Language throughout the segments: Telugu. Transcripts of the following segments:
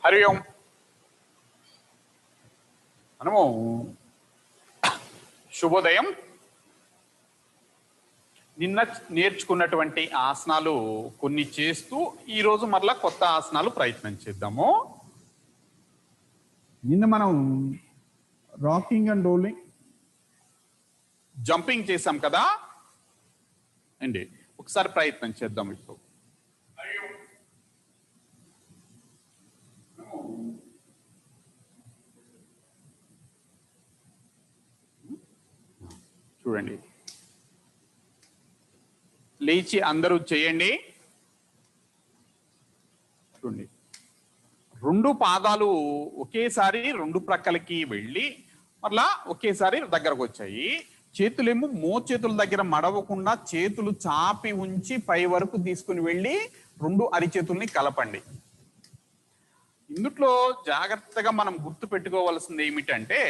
హరి ఓం. మనము శుభోదయం. నిన్న నేర్చుకున్నటువంటి ఆసనాలు కొన్ని చేస్తూ ఈరోజు మరలా కొత్త ఆసనాలు ప్రయత్నం చేద్దాము. నిన్న మనం రాకింగ్ అండ్ రోలింగ్, జంపింగ్ చేసాం కదా అండి. ఒకసారి ప్రయత్నం చేద్దాం ఇప్పుడు. చూడండి, లేచి అందరూ చేయండి. చూడండి, రెండు పాదాలు ఒకేసారి రెండు ప్రక్కలకి వెళ్ళి మళ్ళా ఒకేసారి దగ్గరకు వచ్చాయి. చేతులేమో మోచేతుల దగ్గర మడవకుండా చేతులు చాపి ఉంచి పై వరకు తీసుకుని వెళ్ళి రెండు అరిచేతుల్ని కలపండి. ఇందుట్లో జాగ్రత్తగా మనం గుర్తు పెట్టుకోవాల్సింది ఏమిటంటే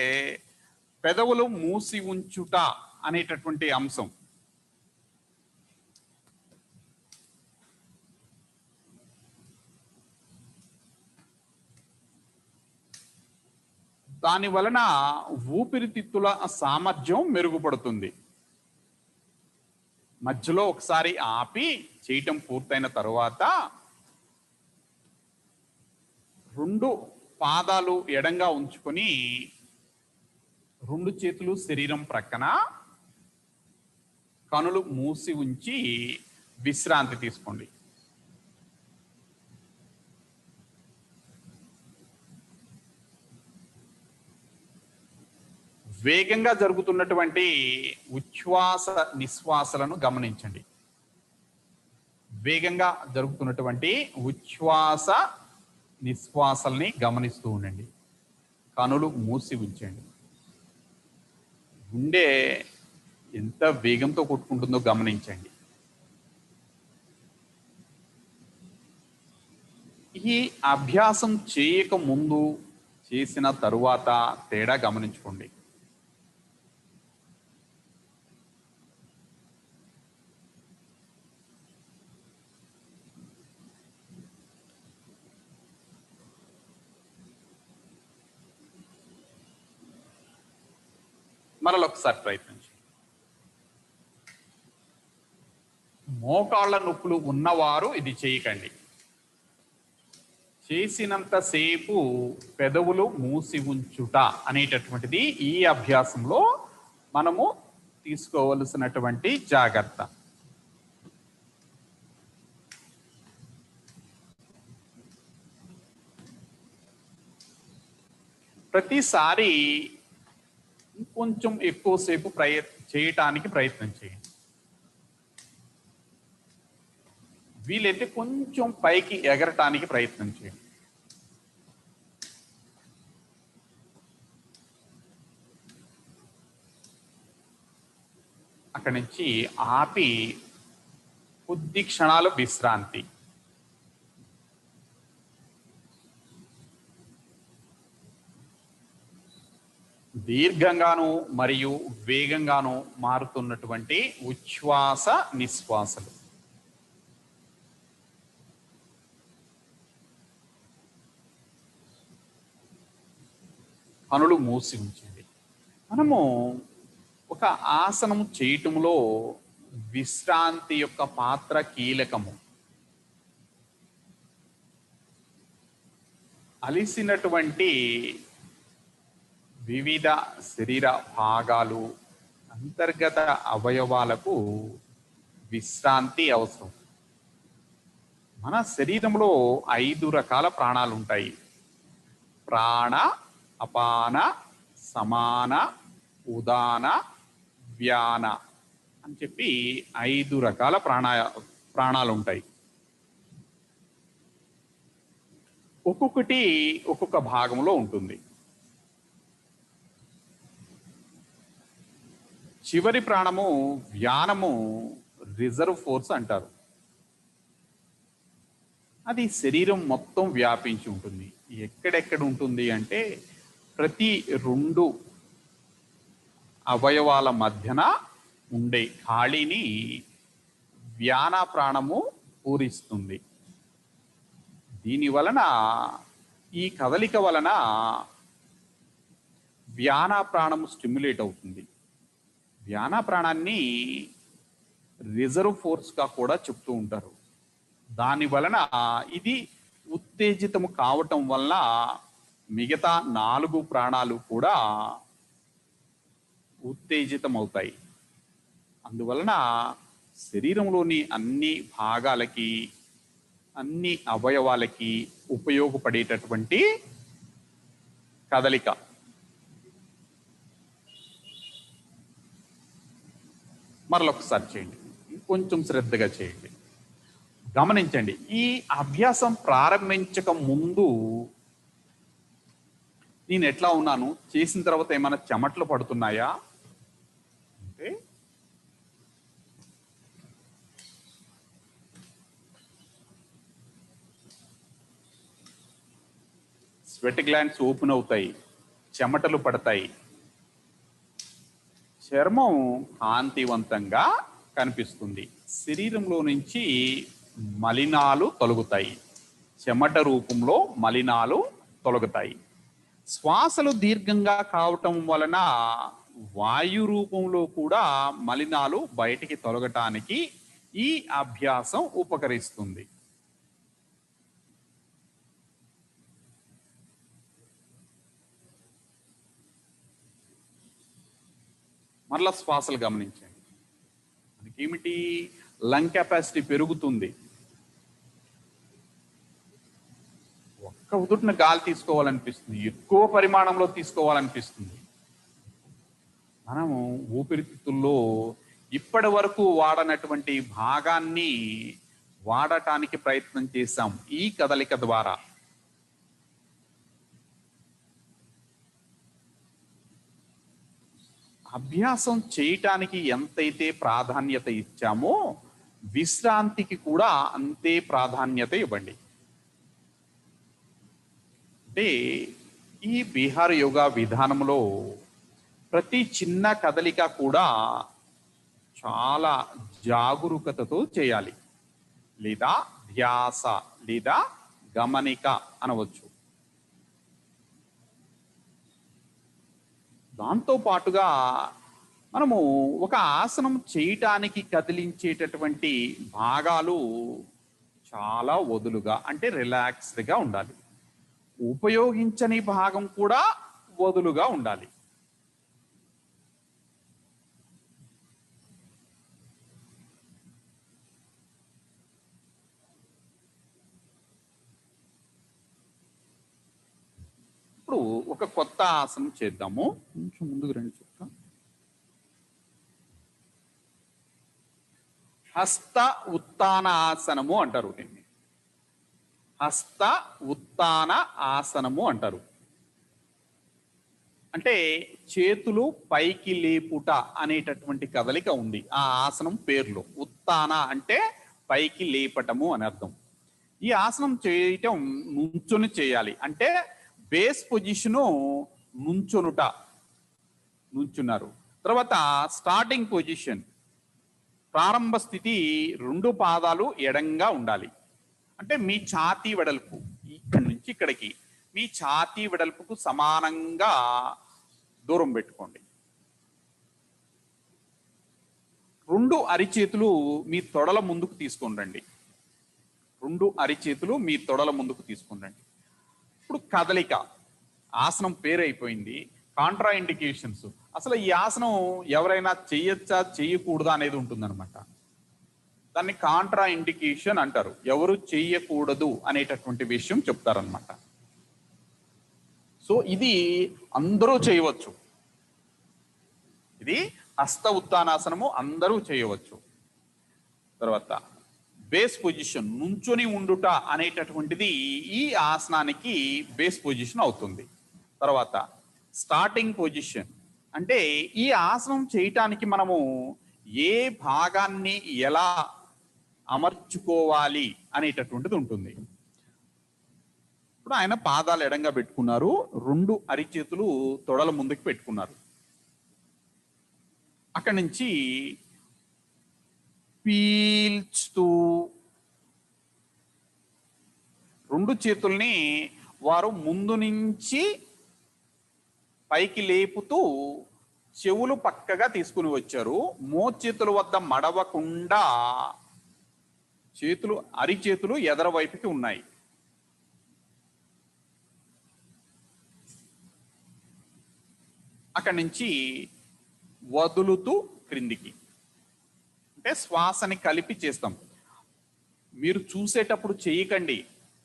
పెదవులు మూసి ఉంచుట అనేటటువంటి అంశం. దాని వలన ఊపిరితిత్తుల సామర్థ్యం మెరుగుపడుతుంది. మధ్యలో ఒకసారి ఆపి చేయటం పూర్తయిన తరువాత రెండు పాదాలు ఎడంగా ఉంచుకొని రెండు చేతులు శరీరం ప్రక్కన, కనులు మూసి ఉంచి విశ్రాంతి తీసుకోండి. వేగంగా జరుగుతున్నటువంటి ఉచ్ఛ్వాస నిశ్వాసలను గమనించండి. వేగంగా జరుగుతున్నటువంటి ఉచ్ఛ్వాస నిశ్వాసల్ని గమనిస్తూ ఉండండి. కనులు మూసి ఉంచండి. గుండె ఎంత వేగంతో కొట్టుకుంటుందో గమనించండి. ఈ అభ్యాసం చేయక ముందు చేసిన తరువాత తేడా గమనించుకోండి. మరొకసారి ప్రయత్నించండి. మోకాళ్ళ నొప్పులు ఉన్నవారు ఇది చేయకండి. చేసినంతసేపు పెదవులు మూసి ఉంచుట అనేటటువంటిది ఈ అభ్యాసంలో మనము తీసుకోవలసినటువంటి జాగ్రత్త. ప్రతిసారి కొంచెం ఎక్కువసేపు చేయటానికి ప్రయత్నం చేయండి. వీలైతే కొంచెం పైకి ఎగరటానికి ప్రయత్నం చేయండి. అక్కడి నుంచి ఆపి కొద్ది క్షణాలు విశ్రాంతి. దీర్ఘంగాను మరియు వేగంగాను మారుతున్నటువంటి ఉచ్ఛ్వాస నిశ్వాసలు. కనులు మూసి ఉంచండి. మనము ఒక ఆసనం చేయటంలో విశ్రాంతి యొక్క పాత్ర కీలకము. అలిసినటువంటి వివిధ శరీర భాగాలు, అంతర్గత అవయవాలకు విశ్రాంతి అవసరం. మన శరీరంలో 5 రకాల ప్రాణాలు ఉంటాయి. ప్రాణ, అపాన, సమాన, ఉదాన, వ్యాన అని చెప్పి 5 రకాల ప్రాణాలు ఉంటాయి. ఒక్కొక్కటి ఒక్కొక్క భాగంలో ఉంటుంది. చివరి ప్రాణము వ్యానము రిజర్వ్ ఫోర్స్ అంటారు. అది శరీరం మొత్తం వ్యాపించి ఉంటుంది. ఎక్కడెక్కడ ఉంటుంది అంటే ప్రతి 2 అవయవాల మధ్యన ఉండే ఖాళీని వ్యాన ప్రాణము పూరిస్తుంది. దీని వలన ఈ కదలిక వలన వ్యానా ప్రాణము స్టిమ్యులేట్ అవుతుంది. వ్యానా ప్రాణాన్ని రిజర్వ్ ఫోర్స్గా కూడా చెప్తూ ఉంటారు. దాని వలన ఇది ఉత్తేజితము కావటం వల్ల మిగతా 4 ప్రాణాలు కూడా ఉత్తేజితం అవుతాయి. అందువలన శరీరంలోని అన్ని భాగాలకి, అన్ని అవయవాలకి ఉపయోగపడేటటువంటి కదలిక. మరొకసారి చేయండి, కొంచెం శ్రద్ధగా చేయండి, గమనించండి. ఈ అభ్యాసం ప్రారంభించక ముందు నేను ఎట్లా ఉన్నాను, చేసిన తర్వాత ఏమైనా చెమట్లు పడుతున్నాయా అంటే స్వెట్ గ్లాండ్స్ ఓపెన్ అవుతాయి, చెమటలు పడతాయి, చర్మం కాంతివంతంగా కనిపిస్తుంది, శరీరంలో నుంచి మలినాలు తొలగుతాయి, చెమట రూపంలో మలినాలు తొలగుతాయి. శ్వాసలు దీర్ఘంగా కావటం వలన వాయు రూపంలో కూడా మలినాలు బయటికి తొలగటానికి ఈ అభ్యాసం ఉపకరిస్తుంది. మరలా శ్వాసలు గమనించండి. మనకేమిటి, లంగ్ కెపాసిటీ పెరుగుతుంది. ఒక్క ఉదుటిన గాలి తీసుకోవాలనిపిస్తుంది, ఎక్కువ పరిమాణంలో తీసుకోవాలనిపిస్తుంది. మనము ఊపిరితిత్తుల్లో ఇప్పటి వరకు వాడనటువంటి భాగాన్ని వాడటానికి ప్రయత్నం చేశాం ఈ కదలిక ద్వారా. అభ్యాసం చేయటానికి ఎంతైతే ప్రాధాన్యత ఇచ్చామో విశ్రాంతికి కూడా అంతే ప్రాధాన్యత ఇవ్వండి. అంటే ఈ బీహార్ యోగా విధానంలో ప్రతి చిన్న కదలిక కూడా చాలా జాగరూకతతో చేయాలి, లేదా ధ్యాస లేదా గమనిక అనవచ్చు. దాంతో పాటుగా మనము ఒక ఆసనం చేయటానికి కదిలించేటటువంటి భాగాలు చాలా వదులుగా, అంటే రిలాక్స్డ్గా ఉండాలి. ఉపయోగించని భాగం కూడా వదులుగా ఉండాలి. ఇప్పుడు ఒక కొత్త ఆసనం చేద్దాము. కొంచెం ముందుకు రండి చెప్తా. హస్త ఉత్తాన ఆసనము అంటారు దీన్ని. హస్త ఉత్తాన ఆసనము అంటారు. అంటే చేతులు పైకి లేపుట అనేటటువంటి కదలిక ఉంది ఆ ఆసనం పేర్లో. ఉత్తాన అంటే పైకి లేపటము అని అర్థం. ఈ ఆసనం చేయటం నుంచొని చేయాలి. అంటే బేస్ పొజిషను నుంచొనుట, నుంచున్నారు. తర్వాత స్టార్టింగ్ పొజిషన్, ప్రారంభ స్థితి 2 పాదాలు ఎడంగా ఉండాలి. అంటే మీ ఛాతీ వెడల్పు ఇక్కడి నుంచి ఇక్కడికి మీ ఛాతీ వెడల్పుకు సమానంగా దూరం పెట్టుకోండి. 2 అరిచేతులు మీ తొడల ముందుకు తీసుకొని రండి. 2 అరిచేతులు మీ తొడల ముందుకు తీసుకొని రండి. ఇప్పుడు కదలిక, ఆసనం పేరైపోయింది. కాంట్రా ఇండికేషన్స్, అసలు ఈ ఆసనం ఎవరైనా చెయ్యొచ్చా చెయ్యకూడదా అనేది ఉంటుందన్నమాట. దాన్ని కాంట్రా ఇండికేషన్ అంటారు. ఎవరు చెయ్యకూడదు అనేటటువంటి విషయం చెప్తారనమాట. సో ఇది అందరూ చేయవచ్చు. ఇది హస్త ఉత్తానాసనము, అందరూ చేయవచ్చు. తర్వాత బేస్ పొజిషన్, నుంచొని ఉండుట అనేటటువంటిది ఈ ఆసనానికి బేస్ పొజిషన్ అవుతుంది. తర్వాత స్టార్టింగ్ పొజిషన్, అంటే ఈ ఆసనం చేయటానికి మనము ఏ భాగాన్ని ఎలా అమర్చుకోవాలి అనేటటువంటిది ఉంటుంది. ఇప్పుడు ఆయన పాదాలు ఎడంగా పెట్టుకున్నారు, 2 అరిచేతులు తొడల ముందుకు పెట్టుకున్నారు. అక్కడి నుంచి పీల్చుతూ 2 చేతుల్ని వారు ముందు నుంచి పైకి లేపుతూ చెవులు పక్కగా తీసుకుని వచ్చారు. మోచేతుల వద్ద మడవకుండా చేతులు అరిచేతులు ఎదర వైపుకి ఉన్నాయి. అక్కడి నుంచి వదులుతూ క్రిందికి, అంటే శ్వాసని కలిపి చేస్తాం. మీరు చూసేటప్పుడు చేయకండి,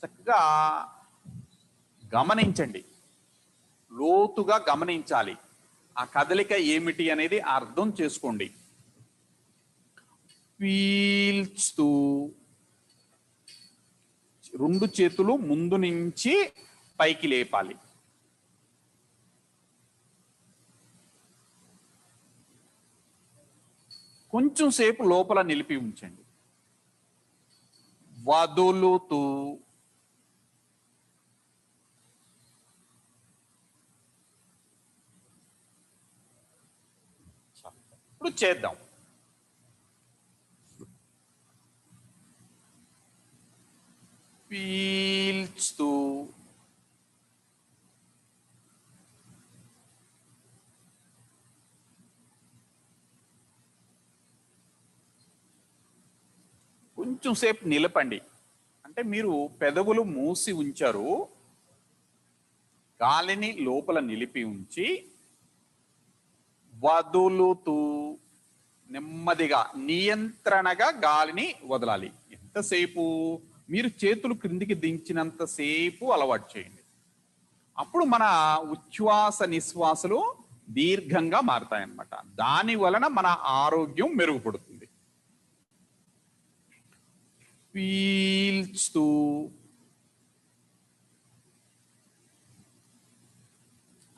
చక్కగా గమనించండి, లోతుగా గమనించాలి. ఆ కదలిక ఏమిటి అనేది అర్థం చేసుకోండి. పీల్చుతూ రెండు చేతులు ముందు నుంచి పైకి లేపాలి. కొంచెం సేపు లోపల నిలిపి ఉంచండి. వదులుతూ ఇప్పుడు చేద్దాం. పీల్చుతూ కొంచెం సేపు నిలపండి. అంటే మీరు పెదవులు మూసి ఉంచారు, గాలిని లోపల నిలిపి ఉంచి వదులుతూ నెమ్మదిగా నియంత్రణగా గాలిని వదలాలి. ఎంతసేపు? మీరు చేతులు క్రిందికి దించినంతసేపు అలవాటు చేయండి. అప్పుడు మన ఉచ్ఛ్వాస నిశ్వాసలు దీర్ఘంగా మారతాయన్నమాట. దాని వలన మన ఆరోగ్యం మెరుగుపడుతుంది. పీల్చుతూ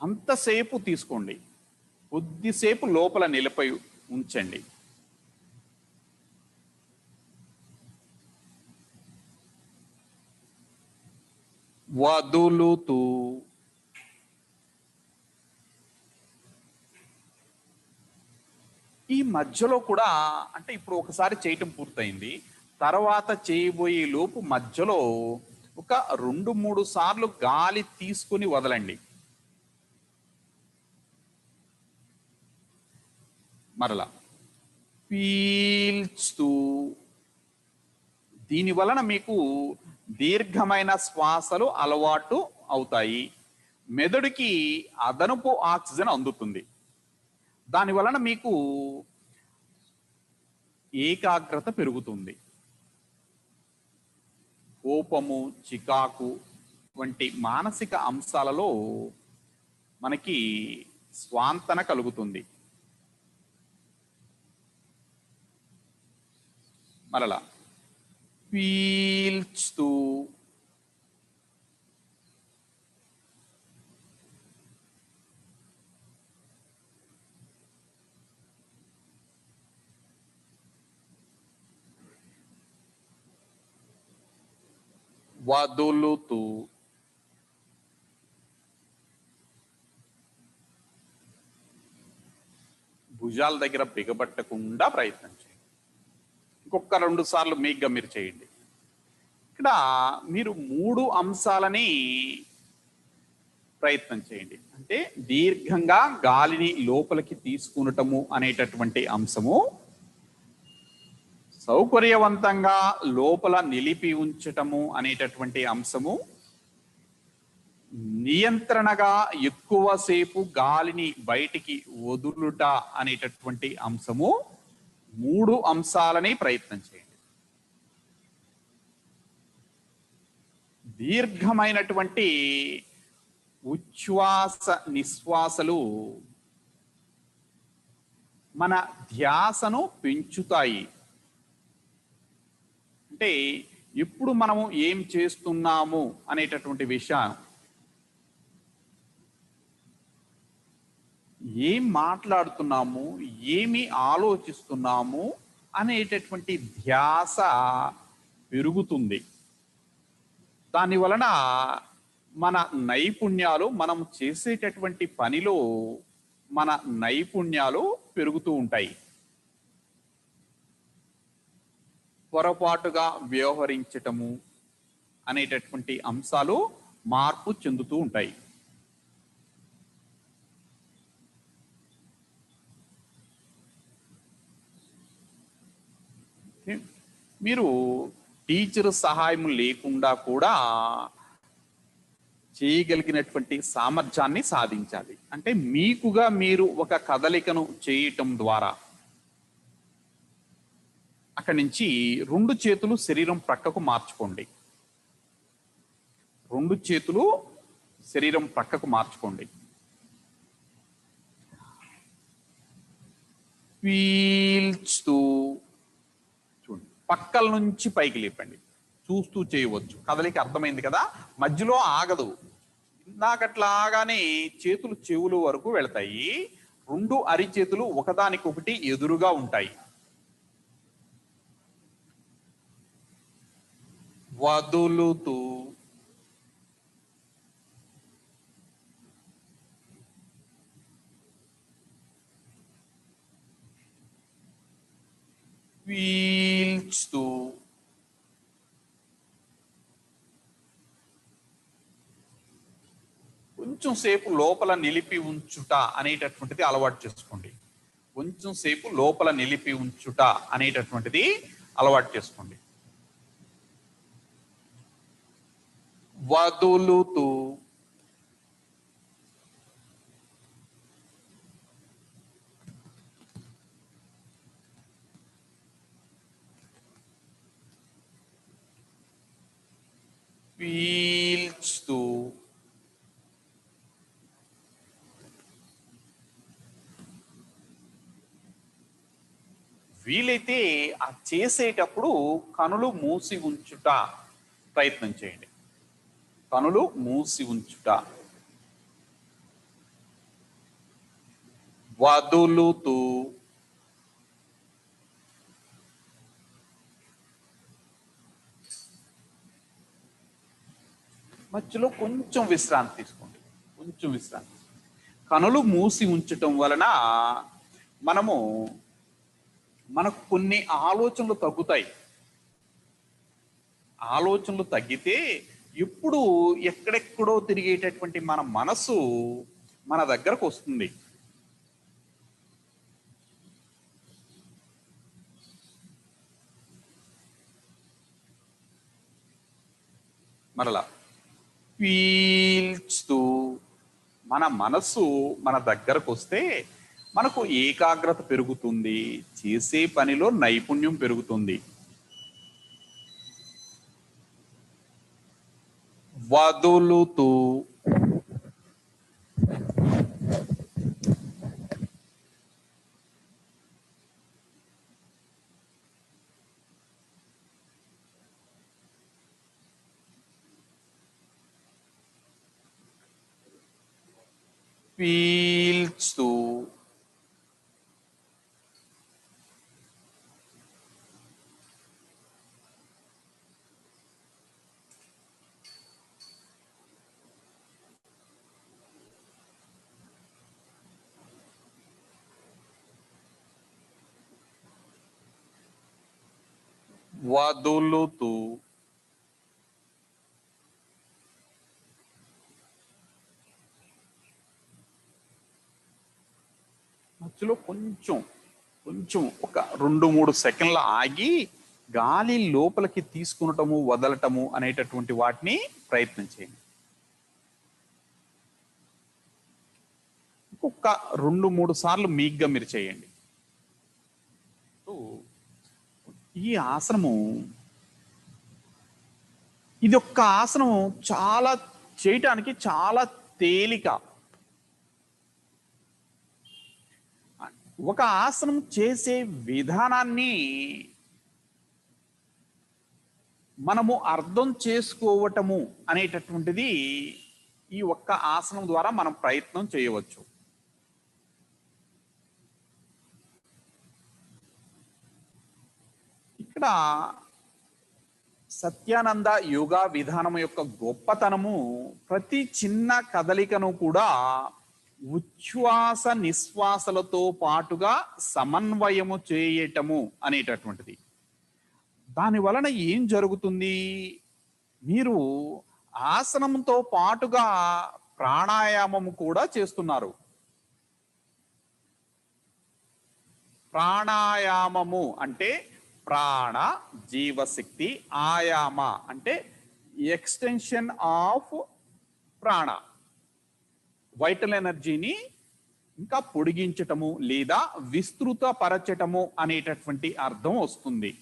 అంతసేపు తీసుకోండి, కొద్దిసేపు లోపల నిలిపి ఉంచండి. వదులుతూ ఈ మధ్యలో కూడా, అంటే ఇప్పుడు ఒకసారి చేయటం పూర్తయింది, తర్వాత చేయబోయే లోపు మధ్యలో ఒక 2-3 సార్లు గాలి తీసుకుని వదలండి. మరలా పీల్చుతూ. దీని వలన మీకు దీర్ఘమైన శ్వాసలు అలవాటు అవుతాయి. మెదడుకి అదనపు ఆక్సిజన్ అందుతుంది. దాని వలన మీకు ఏకాగ్రత పెరుగుతుంది. కోపము, చికాకు వంటి మానసిక అంశాలలో మనకి స్వాంతన కలుగుతుంది. మరలా పీల్చుతూ వదులుతూ. భుజాల దగ్గర బిగబట్టకుండా ప్రయత్నం చేయండి. ఇంకొక 2 సార్లు మీగ్గా మీరు చేయండి. ఇక్కడ మీరు 3 అంశాలని ప్రయత్నం చేయండి. అంటే దీర్ఘంగా గాలిని లోపలికి తీసుకునటము అనేటటువంటి అంశము, సౌకర్యవంతంగా లోపల నిలిపి ఉంచటము అనేటటువంటి అంశము, నియంత్రణగా ఎక్కువసేపు గాలిని బయటికి వదులుట అనేటటువంటి అంశము, 3 అంశాలని ప్రయత్నం చేయండి. దీర్ఘమైనటువంటి ఉచ్ఛ్వాస నిశ్వాసలు మన ధ్యాసను పెంచుతాయి. అంటే ఇప్పుడు మనము ఏం చేస్తున్నాము అనేటటువంటి విషయం, ఏం మాట్లాడుతున్నాము, ఏమి ఆలోచిస్తున్నాము అనేటటువంటి ధ్యాస పెరుగుతుంది. దాని వలన మన నైపుణ్యాలు, మనం చేసేటటువంటి పనిలో మన నైపుణ్యాలు పెరుగుతూ ఉంటాయి. పొరపాటుగా వ్యవహరించటము అనేటటువంటి అంశాలు మార్పు చెందుతూ ఉంటాయి. మీరు టీచర్ సహాయం లేకుండా కూడా చేయగలిగినటువంటి సామర్థ్యాన్ని సాధించాలి. అంటే మీకుగా మీరు ఒక కదలికను చేయటం ద్వారా అక్కడి నుంచి 2 చేతులు శరీరం ప్రక్కకు మార్చుకోండి. 2 చేతులు శరీరం ప్రక్కకు మార్చుకోండి. పీల్చుతూ చూడండి, పక్కల నుంచి పైకి లేపండి. చూస్తూ చేయవచ్చు. కదలిక అర్థమైంది కదా, మధ్యలో ఆగదు. ఇందాకట్లాగానే చేతులు చెవులు వరకు వెళతాయి. 2 అరిచేతులు ఒకదానికొకటి ఎదురుగా ఉంటాయి. వదులుతూ పీల్చుతూ కొంచెం సేపు లోపల నిలిపి ఉంచుట అనేటటువంటిది అలవాటు చేసుకోండి. కొంచెం సేపు లోపల నిలిపి ఉంచుట అనేటటువంటిది అలవాటు చేసుకోండి. వదులుతూ పీల్చుతూ వీలైతే ఆ చేసేటప్పుడు కనులు మూసి ఉంచుట ప్రయత్నం చేయండి. కనులు మూసి ఉంచుట. వదులుతూ మధ్యలో కొంచెం విశ్రాంతి తీసుకోండి. కొంచెం విశ్రాంతి. కనులు మూసి ఉంచటం వలన మనకు కొన్ని ఆలోచనలు తగ్గుతాయి. ఆలోచనలు తగ్గితే ఇప్పుడు ఎక్కడెక్కడో తిరిగేటటువంటి మన మనసు మన దగ్గరకు వస్తుంది. మరలా పీల్చుతూ మన మనస్సు మన దగ్గరకు వస్తే మనకు ఏకాగ్రత పెరుగుతుంది. చేసే పనిలో నైపుణ్యం పెరుగుతుంది. వదులుతూ పీల్చుతూ వదులుతూ మధ్యలో కొంచెం ఒక 2-3 సెకండ్ల ఆగి గాలి లోపలికి తీసుకునటము వదలటము అనేటటువంటి వాటిని ప్రయత్నం చేయండి. ఇంకొక 2-3 సార్లు మీగ్గా మీరు చేయండి. ఈ ఆసనము ఇది ఒక్క ఆసనము చాలా చేయటానికి చాలా తేలిక. ఒక ఆసనం చేసే విధానాన్ని మనము అర్థం చేసుకోవటము అనేటటువంటిది ఈ ఒక్క ఆసనం ద్వారా మనం ప్రయత్నం చేయవచ్చు. ఇక్కడ సత్యానంద యోగా విధానం యొక్క గొప్పతనము ప్రతి చిన్న కదలికను కూడా ఉచ్ఛ్వాస నిశ్వాసలతో పాటుగా సమన్వయము చేయటము అనేటటువంటిది. దాని వలన ఏం జరుగుతుంది? మీరు ఆసనంతో పాటుగా ప్రాణాయామం కూడా చేస్తున్నారు. ప్రాణాయామము అంటే ప్రాణ జీవశక్తి, ఆయామ అంటే ఎక్స్టెన్షన్ ఆఫ్ ప్రాణ, వైటల్ ఎనర్జీని ఇంకా పొడిగించటము లేదా విస్తృత పరచటము అనేటటువంటి అర్థం వస్తుంది.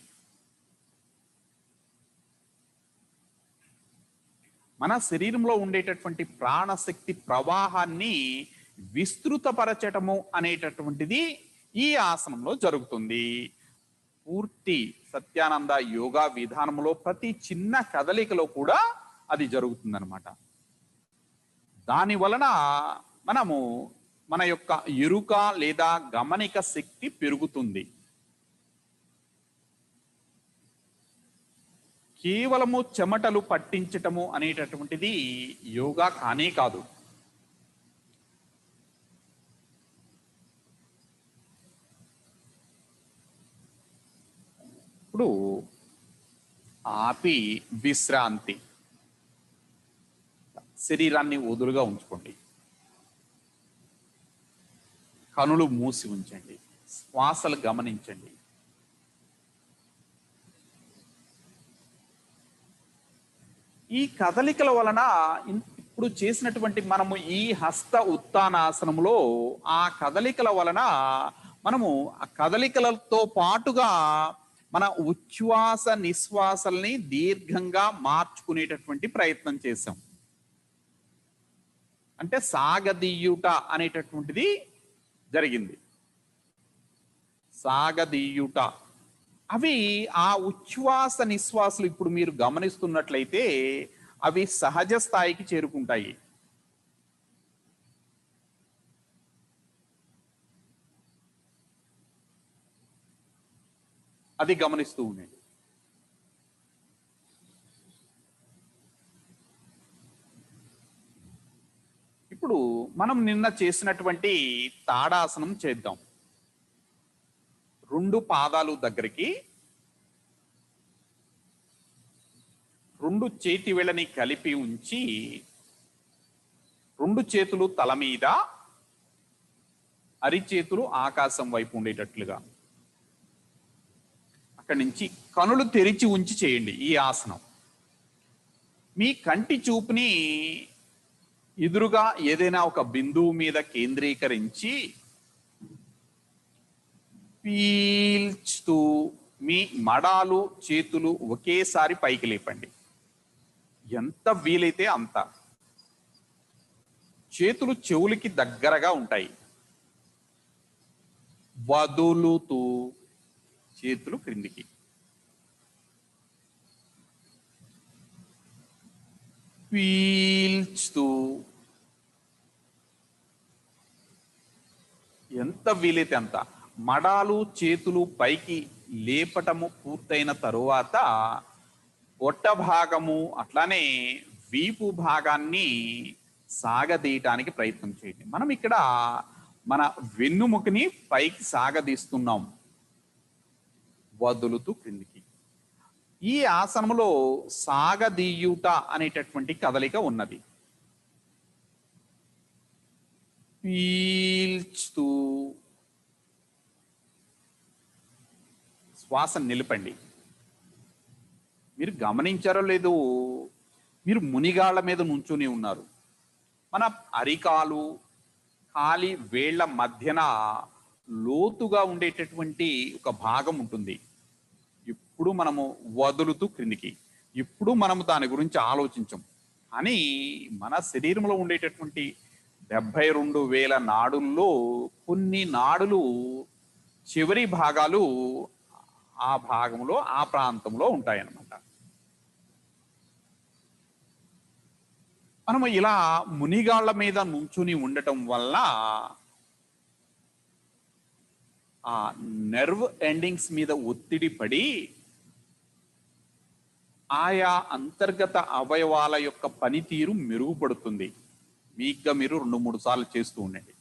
మన శరీరంలో ఉండేటటువంటి ప్రాణశక్తి ప్రవాహాన్ని విస్తృతపరచటము అనేటటువంటిది ఈ ఆసనంలో జరుగుతుంది. పూర్తి సత్యానంద యోగా విధానంలో ప్రతి చిన్న కదలికలో కూడా అది జరుగుతుందన్నమాట. దాని వలన మనము మన యొక్క ఎరుక లేదా గమనిక శక్తి పెరుగుతుంది. కేవలము చెమటలు పట్టించటము అనేటటువంటిది యోగా కానే కాదు. ఇప్పుడు ఆపి విశ్రాంతి, శరీరాన్ని వదులుగా ఉంచుకోండి, కనులు మూసి ఉంచండి, శ్వాసలు గమనించండి. ఈ కదలికల వలన ఇప్పుడు చేసినటువంటి మనము ఈ హస్త ఉత్తానాసనంలో ఆ కదలికల వలన మనము ఆ కదలికలతో పాటుగా మన ఉచ్ఛ్వాస నిశ్వాసల్ని దీర్ఘంగా మార్చుకునేటటువంటి ప్రయత్నం చేశాం. అంటే సాగదీయుట అనేటటువంటిది జరిగింది. సాగదీయుట, అవి ఆ ఉచ్ఛ్వాస నిశ్వాసలు ఇప్పుడు మీరు గమనిస్తున్నట్లయితే అవి సహజ స్థాయికి చేరుకుంటాయి. అది గమనిస్తూ ఉండండి. ఇప్పుడు మనం నిన్న చేసినటువంటి తాడాసనం చేద్దాం. 2 పాదాలు దగ్గరికి, 2 చేతి వేళ్ళని కలిపి ఉంచి 2 చేతులు తల మీద, అరిచేతులు ఆకాశం వైపు ఉండేటట్లుగా, అక్కడి నుంచి కనులు తెరిచి ఉంచి చేయండి ఈ ఆసనం. మీ కంటి చూపుని ఎదురుగా ఏదైనా ఒక బిందువు మీద కేంద్రీకరించి పీల్చుతూ మీ మడాలు చేతులు ఒకేసారి పైకి లేపండి. ఎంత వీలైతే అంత. చేతులు చెవులకి దగ్గరగా ఉంటాయి. వదులుతూ చేతులు క్రిందికి. పీల్చుతూ ఎంత వీలైతే అంత. మడాలు చేతులు పైకి లేపటము పూర్తయిన తరువాత పొట్ట భాగము అట్లానే వీపు భాగాన్ని సాగదీయటానికి ప్రయత్నం చేయండి. మనం ఇక్కడ మన వెన్నుముకని పైకి సాగదీస్తున్నాం, వదులుతూ క్రిందికి. ఈ ఆసనంలో సాగదీయుట అనేటటువంటి కదలిక ఉన్నది. పీల్చుతూ శ్వాస నిలపండి. మీరు గమనించారో లేదో, మీరు మునిగాళ్ళ మీద నుంచుని ఉన్నారు. మన అరికాలు కాలి వేళ్ల మధ్యన లోతుగా ఉండేటటువంటి ఒక భాగం ఉంటుంది. ఇప్పుడు మనము వదులుతూ క్రిందికి. ఇప్పుడు మనము దాని గురించి ఆలోచించం, కానీ మన శరీరంలో ఉండేటటువంటి 72,000 నాడుల్లో కొన్ని నాడులు చివరి భాగాలు ఆ భాగంలో ఆ ప్రాంతంలో ఉంటాయన్నమాట. మనము ఇలా మునిగాళ్ళ మీద నుంచుని ఉండటం వల్ల ఆ నెర్వ్ ఎండింగ్స్ మీద ఒత్తిడి పడి ఆయా అంతర్గత అవయవాల యొక్క పనితీరు మెరుగుపడుతుంది. వీక్గా మీరు 2-3 సార్లు చేస్తూ ఉండండి.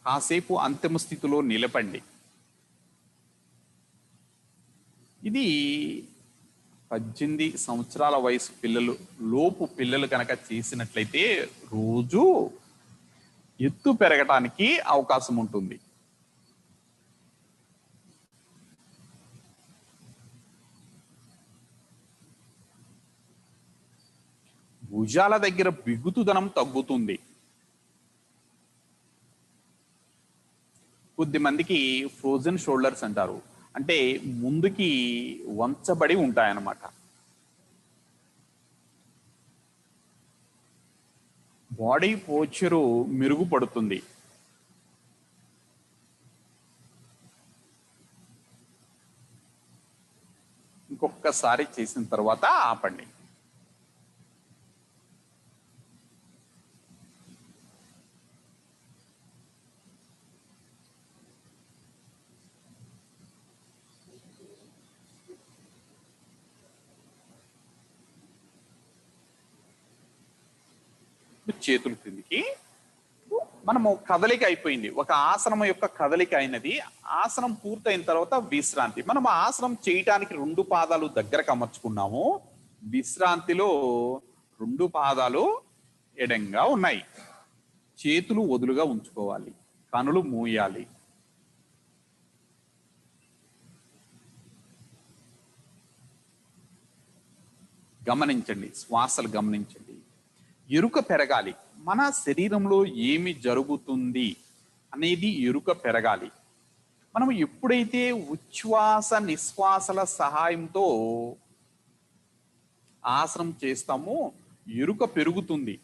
కాసేపు అంతిమ స్థితిలో నిలపండి. ఇది 18 సంవత్సరాల వయసు పిల్లలు లోపు పిల్లలు కనుక చేసినట్లయితే రోజు ఎత్తు పెరగటానికి అవకాశం ఉంటుంది. భుజాల దగ్గర బిగుతుదనం తగ్గుతుంది. కొద్ది మందికి ఫ్రోజన్ షోల్డర్స్ అంటారు, అంటే ముందుకి వంచబడి ఉంటాయన్నమాట. బాడీ పోస్చరు మెరుగుపడుతుంది. ఇంకొకసారి చేసిన తర్వాత ఆపండి. చేతులు క్రిందికి. మనము కదలిక అయిపోయింది, ఒక ఆసనం యొక్క కదలిక అయినది. ఆసనం పూర్తయిన తర్వాత విశ్రాంతి. మనం ఆసనం చేయటానికి 2 పాదాలు దగ్గరకు అమర్చుకున్నాము. విశ్రాంతిలో 2 పాదాలు ఎడంగా ఉన్నాయి. చేతులు వదులుగా ఉంచుకోవాలి, కనులు మూయాలి. గమనించండి, శ్వాసలు గమనించండి. ఎరుక పెరగాలి. మన శరీరంలో ఏమి జరుగుతుంది అనేది ఎరుక పెరగాలి. మనం ఎప్పుడైతే ఉచ్ఛ్వాస నిశ్వాసల సహాయంతో ఆసనం చేస్తామో ఎరుక పెరుగుతుంది.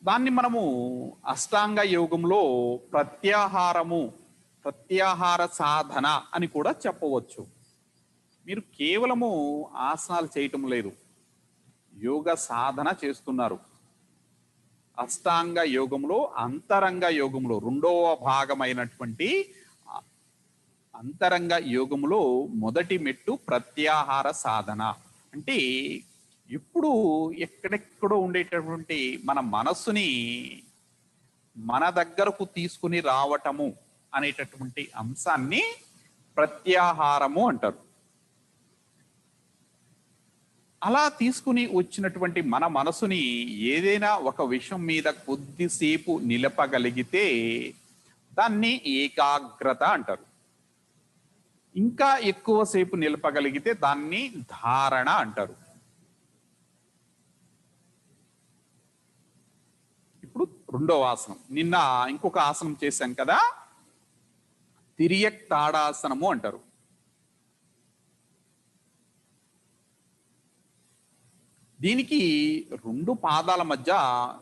దాన్ని మనము అష్టాంగ యోగంలో ప్రత్యాహార సాధన అని కూడా చెప్పవచ్చు. మీరు కేవలము ఆసనాలు చేయటం లేదు, యోగ సాధన చేస్తున్నారు. అష్టాంగ యోగంలో అంతరంగ యోగంలో 2వ భాగమైనటువంటి అంతరంగ యోగంలో మొదటి మెట్టు ప్రత్యాహార సాధన. అంటే ఇప్పుడు ఎక్కడెక్కడో ఉండేటటువంటి మన మనస్సుని మన దగ్గరకు తీసుకుని రావటము అనేటటువంటి అంశాన్ని ప్రత్యాహారము అంటారు. అలా తీసుకుని వచ్చినటువంటి మన మనసుని ఏదైనా ఒక విషయం మీద కొద్దిసేపు నిలపగలిగితే దాన్ని ఏకాగ్రత అంటారు. ఇంకా ఎక్కువసేపు నిలపగలిగితే దాన్ని ధారణ అంటారు. ఇప్పుడు 2వ ఆసనం. నిన్న ఇంకొక ఆసనం చేశాం కదా, తిరియక్ తాడాసనము అంటారు. దీనికి 2 పాదాల మధ్య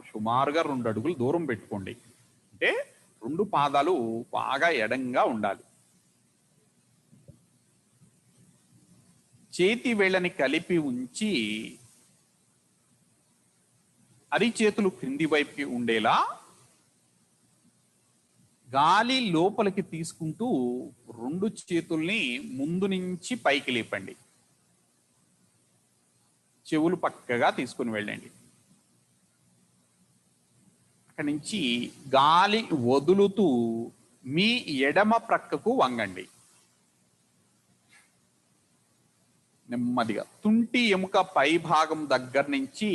సుమారుగా 2 అడుగులు దూరం పెట్టుకోండి. అంటే 2 పాదాలు బాగా ఎడంగా ఉండాలి. చేతి వేళ్ళని కలిపి ఉంచి అరిచేతులు క్రింది వైపుకి ఉండేలా గాలి లోపలికి తీసుకుంటూ 2 చేతుల్ని ముందు నుంచి పైకి లేపండి. చెవులు పక్కగా తీసుకుని వెళ్ళండి. అక్కడి నుంచి గాలి వదులుతూ మీ ఎడమ ప్రక్కకు వంగండి. నెమ్మదిగా తుంటి ఎముక పై భాగం దగ్గర నుంచి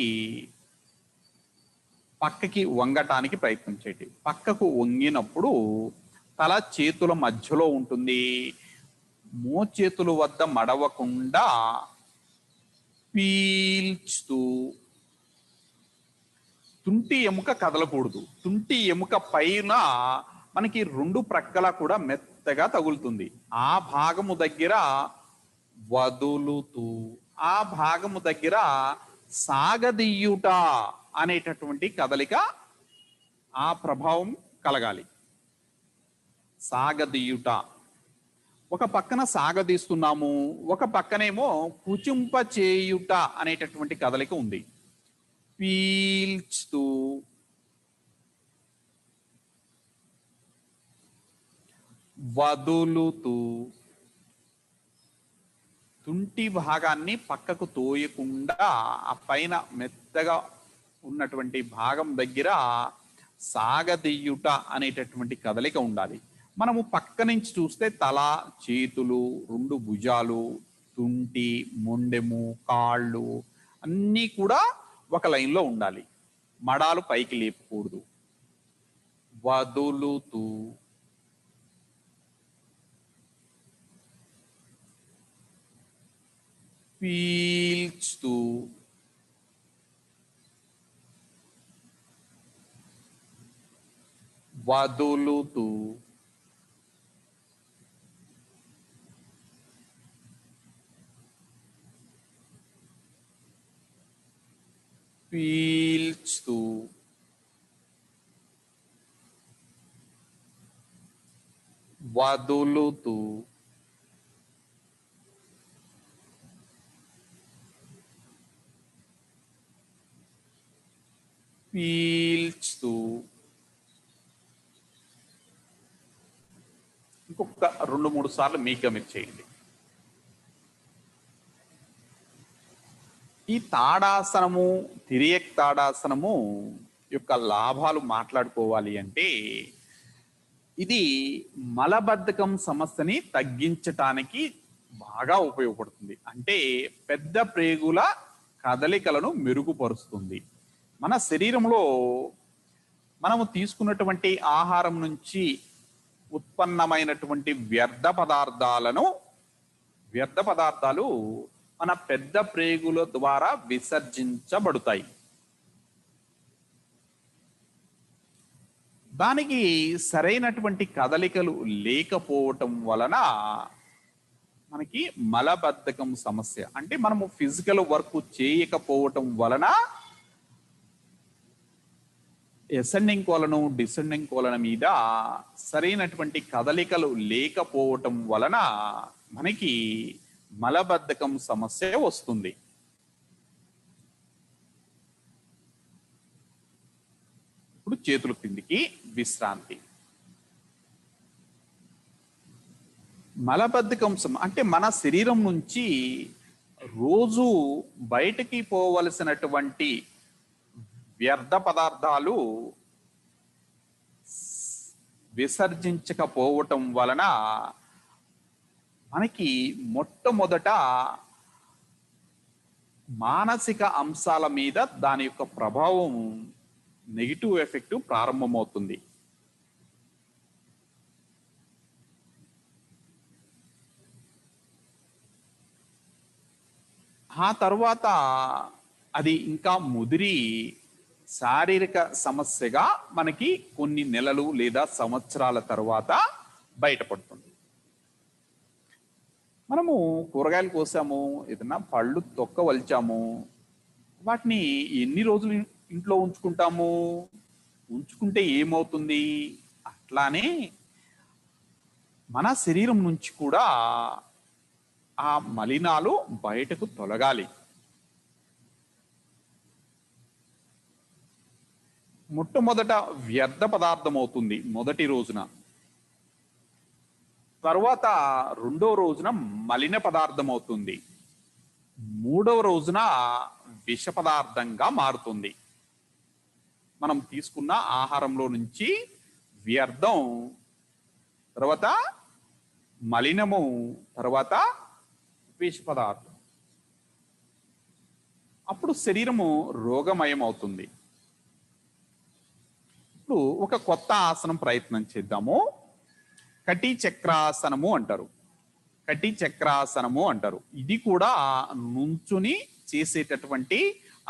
పక్కకి వంగటానికి ప్రయత్నించండి. పక్కకు వంగినప్పుడు తల చేతుల మధ్యలో ఉంటుంది. మోచేతుల వద్ద మడవకుండా పీల్చుతూ, తుంటి ఎముక కదలకూడదు. తుంటి ఎముక పైన మనకి 2 ప్రక్కల కూడా మెత్తగా తగులుతుంది. ఆ భాగము దగ్గర వదులుతూ, ఆ భాగము దగ్గర సాగదీయుట అనేటటువంటి కదలిక, ఆ ప్రభావం కలగాలి. సాగదీయుట. ఒక పక్కన సాగదీస్తున్నాము, ఒక పక్కనేమో కుచింప చేయుట అనేటటువంటి కదలిక ఉంది. పీల్చుతూ, వదులుతూ, తుంటి భాగాన్ని పక్కకు తోయకుండా ఆ పైన మెత్తగా ఉన్నటువంటి భాగం దగ్గర సాగదీయుట అనేటటువంటి కదలిక ఉండాలి. మనము పక్క నుంచి చూస్తే తల, చేతులు, రెండు భుజాలు, తుంటి, మొండెము, కాళ్ళు అన్నీ కూడా ఒక లైన్లో ఉండాలి. మడాలు పైకి లేపకూడదు. వదులుతూ, పీల్చుతూ, వదులుతూ, పీల్చుతూ, వదులుతూ, పీల్చుతూ. ఇంకొక 2-3 సార్లు మీకు మీరు చేయండి. ఈ తాడాసనము, తిరియక్ తాడాసనము యొక్క లాభాలు మాట్లాడుకోవాలి అంటే ఇది మలబద్ధకం సమస్యని తగ్గించటానికి బాగా ఉపయోగపడుతుంది. అంటే పెద్ద ప్రేగుల కదలికలను మెరుగుపరుస్తుంది. మన శరీరంలో మనము తీసుకున్నటువంటి ఆహారం నుంచి ఉత్పన్నమైనటువంటి వ్యర్థ పదార్థాలు మన పెద్ద ప్రేగుల ద్వారా విసర్జించబడతాయి. దానికి సరైనటువంటి కదలికలు లేకపోవటం వలన మనకి మలబద్ధకం సమస్య, అంటే మనము ఫిజికల్ వర్క్ చేయకపోవటం వలన అసెండింగ్ కోలను, డిసెండింగ్ కోలన మీద సరైనటువంటి కదలికలు లేకపోవటం వలన మనకి మలబద్ధకం సమస్య వస్తుంది. ఇప్పుడు చేతుల కిందికి విశ్రాంతి. మలబద్ధకం అంటే మన శరీరం నుంచి రోజు బయటకి పోవలసినటువంటి వ్యర్థ పదార్థాలు విసర్జించకపోవటం వలన మనకి మొట్టమొదట మానసిక అంశాల మీద దాని యొక్క ప్రభావం, నెగిటివ్ ఎఫెక్ట్ ప్రారంభమవుతుంది. ఆ తర్వాత అది ఇంకా ముదిరి శారీరక సమస్యగా మనకి కొన్ని నెలలు లేదా సంవత్సరాల తర్వాత బయటపడుతుంది. మనము కూరగాయలు కోసాము, ఏదన్నా పళ్ళు తొక్క వలిచాము, వాటిని ఎన్ని రోజులు ఇంట్లో ఉంచుకుంటాము? ఉంచుకుంటే ఏమవుతుంది? అట్లానే మన శరీరం నుంచి కూడా ఆ మలినాలు బయటకు తొలగాలి. మొట్టమొదట వ్యర్థ పదార్థం అవుతుంది మొదటి రోజున, తర్వాత రెండో రోజున మలిన పదార్థం అవుతుంది, మూడవ రోజున విష పదార్థంగా మారుతుంది. మనం తీసుకున్న ఆహారంలో నుంచి వ్యర్థం, తర్వాత మలినము, తర్వాత విష పదార్థం. అప్పుడు శరీరము రోగమయం అవుతుంది. ఇప్పుడు ఒక కొత్త ఆసనం ప్రయత్నం చేద్దాము. కటి చక్రాసనము అంటారు. కటి చక్రాసనము అంటారు. ఇది కూడా నుంచుని చేసేటటువంటి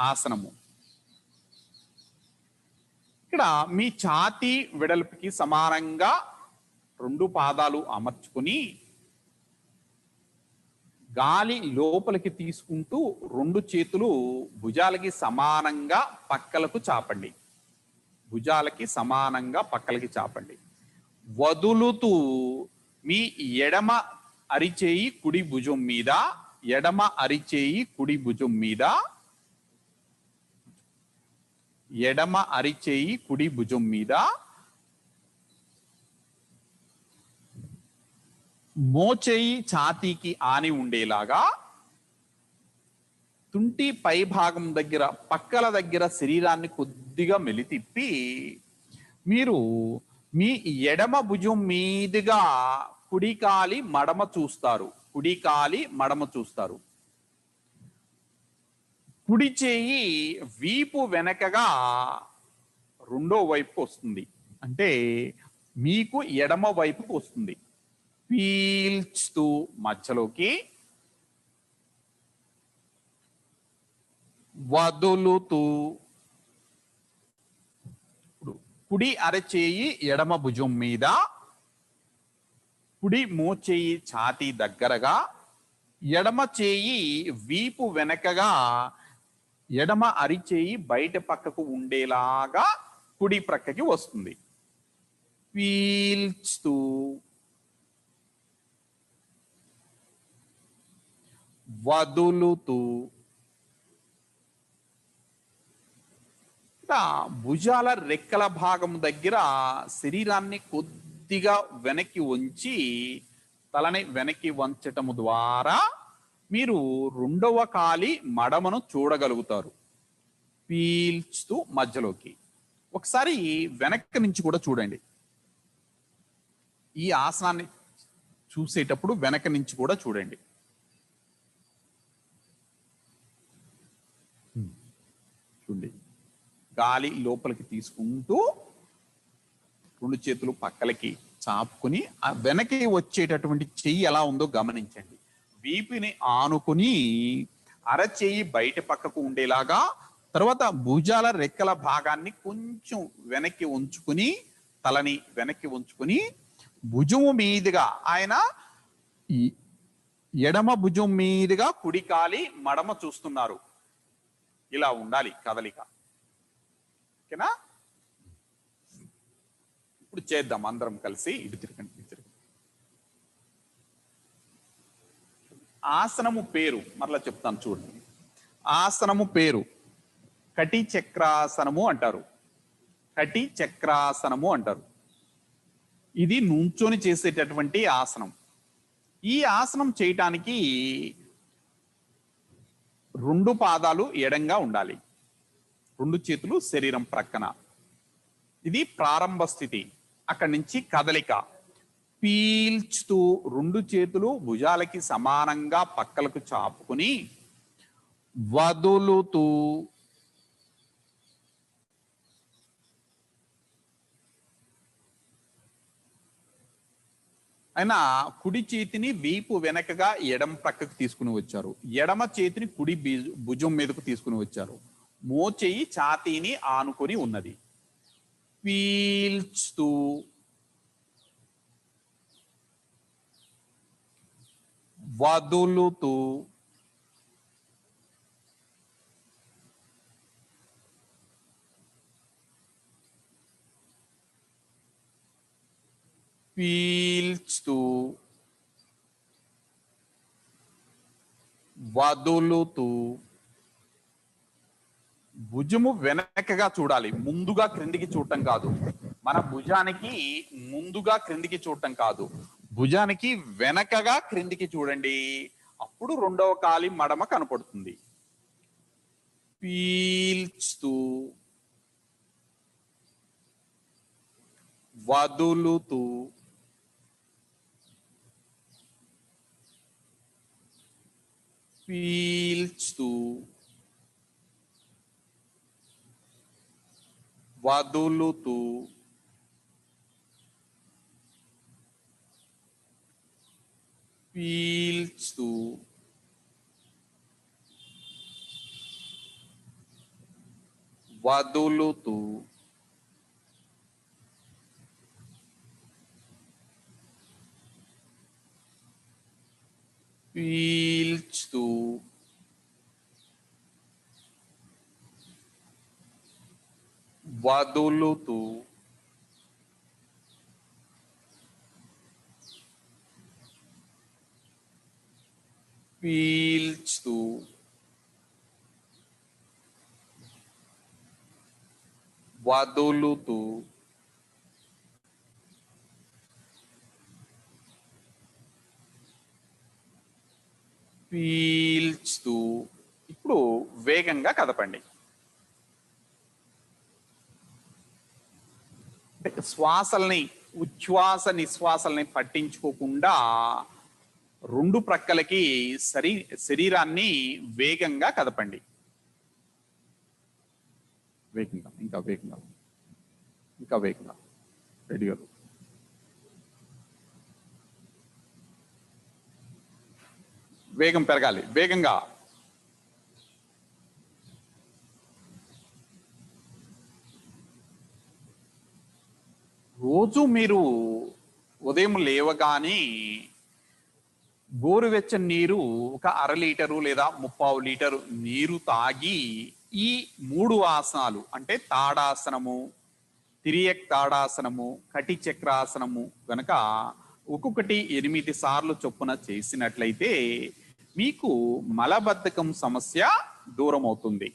ఆసనము. ఇక్కడ మీ ఛాతీ వెడల్పుకి సమానంగా రెండు పాదాలు అమర్చుకుని గాలి లోపలికి తీసుకుంటూ రెండు చేతులు భుజాలకి సమానంగా పక్కలకు చాపండి. భుజాలకి సమానంగా పక్కలకి చాపండి. వదులుతూ మీ ఎడమ అరిచేయి కుడి భుజం మీద, ఎడమ అరిచేయి కుడి భుజం మీద, ఎడమ అరిచేయి కుడి భుజం మీద, మోచేయి ఛాతీకి ఆని ఉండేలాగా, తుంటి పై భాగం దగ్గర పక్కల దగ్గర శరీరాన్ని కొద్దిగా మెలితిప్పి మీరు మీ ఎడమ భుజం మీదుగా కుడికాలి మడమ చూస్తారు. కుడికాలి మడమ చూస్తారు. కుడి చేయి వీపు వెనకగా రెండో వైపుకు వస్తుంది. అంటే మీకు ఎడమ వైపుకు వస్తుంది. పీల్చుతూ మధ్యలోకి, వదులుతూ. కుడి అరచేయి ఎడమ భుజం మీద, కుడి మోచేయి ఛాతీ దగ్గరగా, ఎడమ చేయి వీపు వెనకగా, ఎడమ అరిచేయి బయట పక్కకు ఉండేలాగా కుడి ప్రక్కకి వస్తుంది. పీల్చుతూ, వదులుతూ. భుజాల రెక్కల భాగం దగ్గర శరీరాన్ని కొద్దిగా వెనక్కి వంచి, తలని వెనక్కి వంచటము ద్వారా మీరు రెండవ కాలి మడమను చూడగలుగుతారు. పీల్చుతూ మధ్యలోకి. ఒకసారి వెనక్కి నుంచి కూడా చూడండి. ఈ ఆసనాన్ని చూసేటప్పుడు వెనక నుంచి కూడా చూడండి. చూడండి. గాలి లోపలికి తీసుకుంటూ రెండు చేతులు పక్కలకి చాపుకుని ఆ వెనక్కి వచ్చేటటువంటి చెయ్యి ఎలా ఉందో గమనించండి. వీపుని ఆనుకుని అరచేయి బయట పక్కకు ఉండేలాగా, తర్వాత భుజాల రెక్కల భాగాన్ని కొంచెం వెనక్కి ఉంచుకుని, తలని వెనక్కి ఉంచుకుని, భుజము మీదుగా ఆయన ఎడమ భుజం మీదుగా కుడికాలి మడమ చూస్తున్నారు. ఇలా ఉండాలి కదలిక. ఓకేనా? ఇప్పుడు చేద్దాం అందరం కలిసి. ఇటు తిరగండి, ఇటు తిరగండి. ఆసనము పేరు మరలా చెప్తాను చూడండి. ఆసనము పేరు కటి చక్రాసనము అంటారు. కటి చక్రాసనము అంటారు. ఇది నుంచొని చేసేటటువంటి ఆసనం. ఈ ఆసనం చేయటానికి రెండు పాదాలు ఎడంగా ఉండాలి, రెండు చేతులు శరీరం ప్రక్కన. ఇది ప్రారంభ స్థితి. అక్కడి నుంచి కదలిక. పీల్చుతూ రెండు చేతులు భుజాలకి సమానంగా పక్కలకు చాపుకుని, వదులుతూ ఆయన కుడి చేతిని వీపు వెనకగా ఎడమ ప్రక్కకు తీసుకుని వచ్చారు. ఎడమ చేతిని కుడి భుజం మీదకు తీసుకుని వచ్చారు. మోచేయి ఛాతీని ఆనుకొని ఉన్నది. పీల్చుతూ వదులుతూ పీల్చుతూ వదులుతూ. భుజము వెనకగా చూడాలి, ముందుగా క్రిందికి చూడటం కాదు. మన భుజానికి ముందుగా క్రిందికి చూడటం కాదు, భుజానికి వెనకగా క్రిందికి చూడండి. అప్పుడు రెండవ కాలి మడమ కనపడుతుంది. పీల్చుతూ వదులుతూ పీల్చుతూ వదులుతూ పీల్చుతూ వదులుతూ పీల్చుతూ వదులుతూ పీల్చుతూ వదులుతూ పీల్చుతూ. ఇప్పుడు వేగంగా కదపండి. శ్వాసల్ని ఉచ్ఛ్వాస నిశ్వాసల్ని పట్టించుకోకుండా రెండు ప్రక్కలకి శరీరాన్ని వేగంగా కదపండి. వేగంగా, ఇంకా వేగంగా, ఇంకా వేగంగా. రెడీగా. వేగం పెరగాలి, వేగంగా. రోజు మీరు ఉదయం లేవగానే గోరువెచ్చని నీరు ఒక 1/2 లీటరు లేదా 3/4 లీటరు నీరు తాగి ఈ 3 ఆసనాలు అంటే తాడాసనము, తిరియక్ తాడాసనము, కటి చక్రాసనము గనక ఒక్కొక్కటి 8 సార్లు చొప్పున చేసినట్లయితే మీకు మలబద్ధకం సమస్య దూరం అవుతుంది.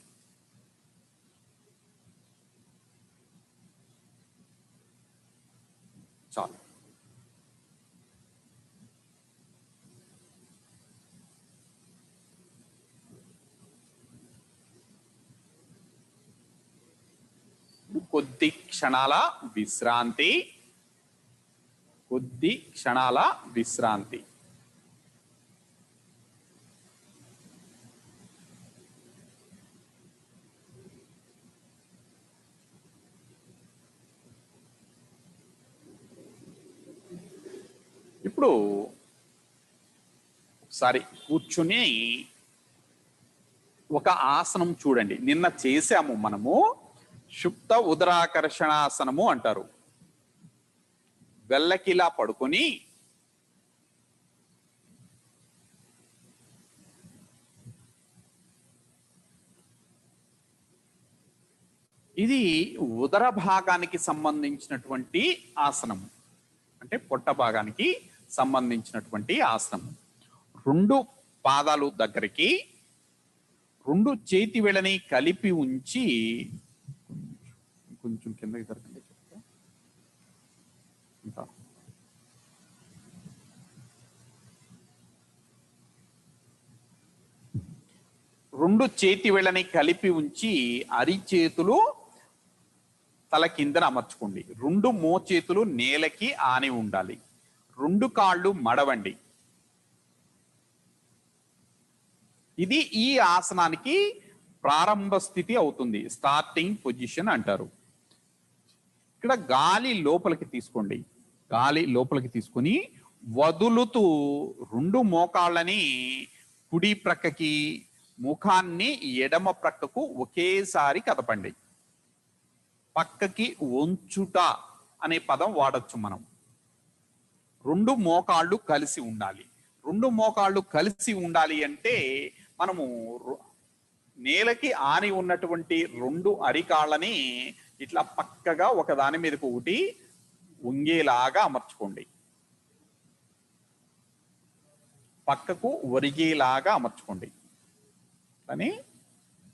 చాలు. కొద్ది క్షణాల విశ్రాంతి, కొద్ది క్షణాల విశ్రాంతి. ఇప్పుడు ఒకసారి కూర్చుని ఒక ఆసనం చూడండి. నిన్న చేశాము మనము, సుప్త ఉదరాకర్షణాసనము అంటారు. వెల్లకిలా పడుకొని ఇది ఉదర భాగానికి సంబంధించినటువంటి ఆసనం, అంటే పొట్ట భాగానికి సంబంధించినటువంటి ఆసనం. 2 పాదాలు దగ్గరికి, 2 చేతి వేళ్ళని కలిపి ఉంచి కొంచెం కిందకి జరగండి. ఇంకా 2 చేతి వేళ్ళని కలిపి ఉంచి అరిచేతులు తల కిందన అమర్చుకోండి. 2 మోచేతులు నేలకి ఆని ఉండాలి. 2 కాళ్ళు మడవండి. ఇది ఈ ఆసనానికి ప్రారంభ స్థితి అవుతుంది, స్టార్టింగ్ పొజిషన్ అంటారు. ఇక్కడ గాలి లోపలికి తీసుకోండి. గాలి లోపలికి తీసుకొని వదులుతూ 2 మోకాళ్ళని కుడి ప్రక్కకి, ముఖాన్ని ఎడమ ప్రక్కకు ఒకేసారి కదపండి. పక్కకి వంచుట అనే పదం వాడచ్చు మనం. 2 మోకాళ్ళు కలిసి ఉండాలి. 2 మోకాళ్ళు కలిసి ఉండాలి అంటే మనము నేలకి ఆని ఉన్నటువంటి 2 అరికాళ్ళని ఇట్లా పక్కగా ఒకదాని మీదకి ఒకటి వంగేలాగా అమర్చుకోండి. పక్కకు ఒరిగేలాగా అమర్చుకోండి. అని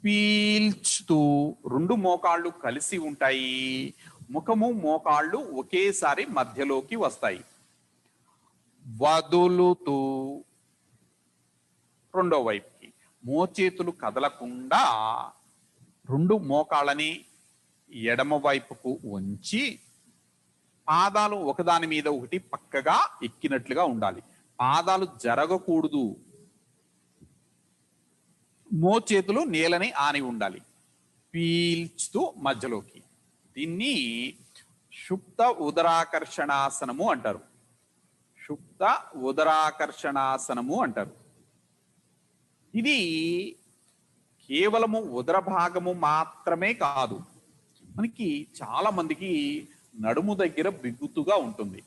పీల్చుతూ 2 మోకాళ్ళు కలిసి ఉంటాయి. ముఖము మోకాళ్ళు ఒకేసారి మధ్యలోకి వస్తాయి. వదులుతూ రెండో వైపుకి మోచేతులు కదలకుండా 2 మోకాళ్ళని ఎడమ వైపుకు ఉంచి పాదాలు ఒకదాని మీద ఒకటి పక్కగా ఎక్కినట్లుగా ఉండాలి. పాదాలు జరగకూడదు. మోచేతులు నేలని ఆని ఉండాలి. పీల్చుతూ మధ్యలోకి. దీన్ని సుప్త ఉదరాకర్షణాసనము అంటారు. సుప్త ఉదరాకర్షణాసనము అంటారు. ఇది కేవలము ఉదర భాగము మాత్రమే కాదు, మనకి చాలా మందికి నడుము దగ్గర బిగుతుగా ఉంటుంది.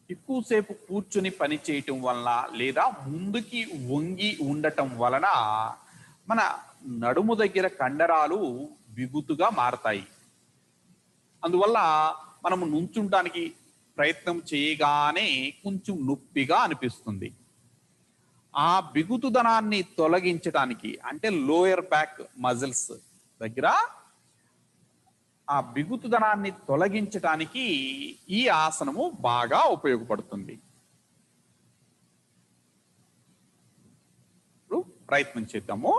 ఎక్కువసేపు కూర్చుని పని చేయటం వలన లేదా ముందుకి వంగి ఉండటం వలన మన నడుము దగ్గర కండరాలు బిగుతుగా మారతాయి. అందువల్ల మనము నుంచుంటానికి ప్రయత్నం చేయగానే కొంచెం నొప్పిగా అనిపిస్తుంది. ఆ బిగుతుదనాన్ని తొలగించడానికి అంటే లోయర్ బ్యాక్ మజిల్స్ దగ్గర ఆ బిగుతుదనాన్ని తొలగించడానికి ఈ ఆసనము బాగా ఉపయోగపడుతుంది. ఇప్పుడు ప్రయత్నం చేద్దాము,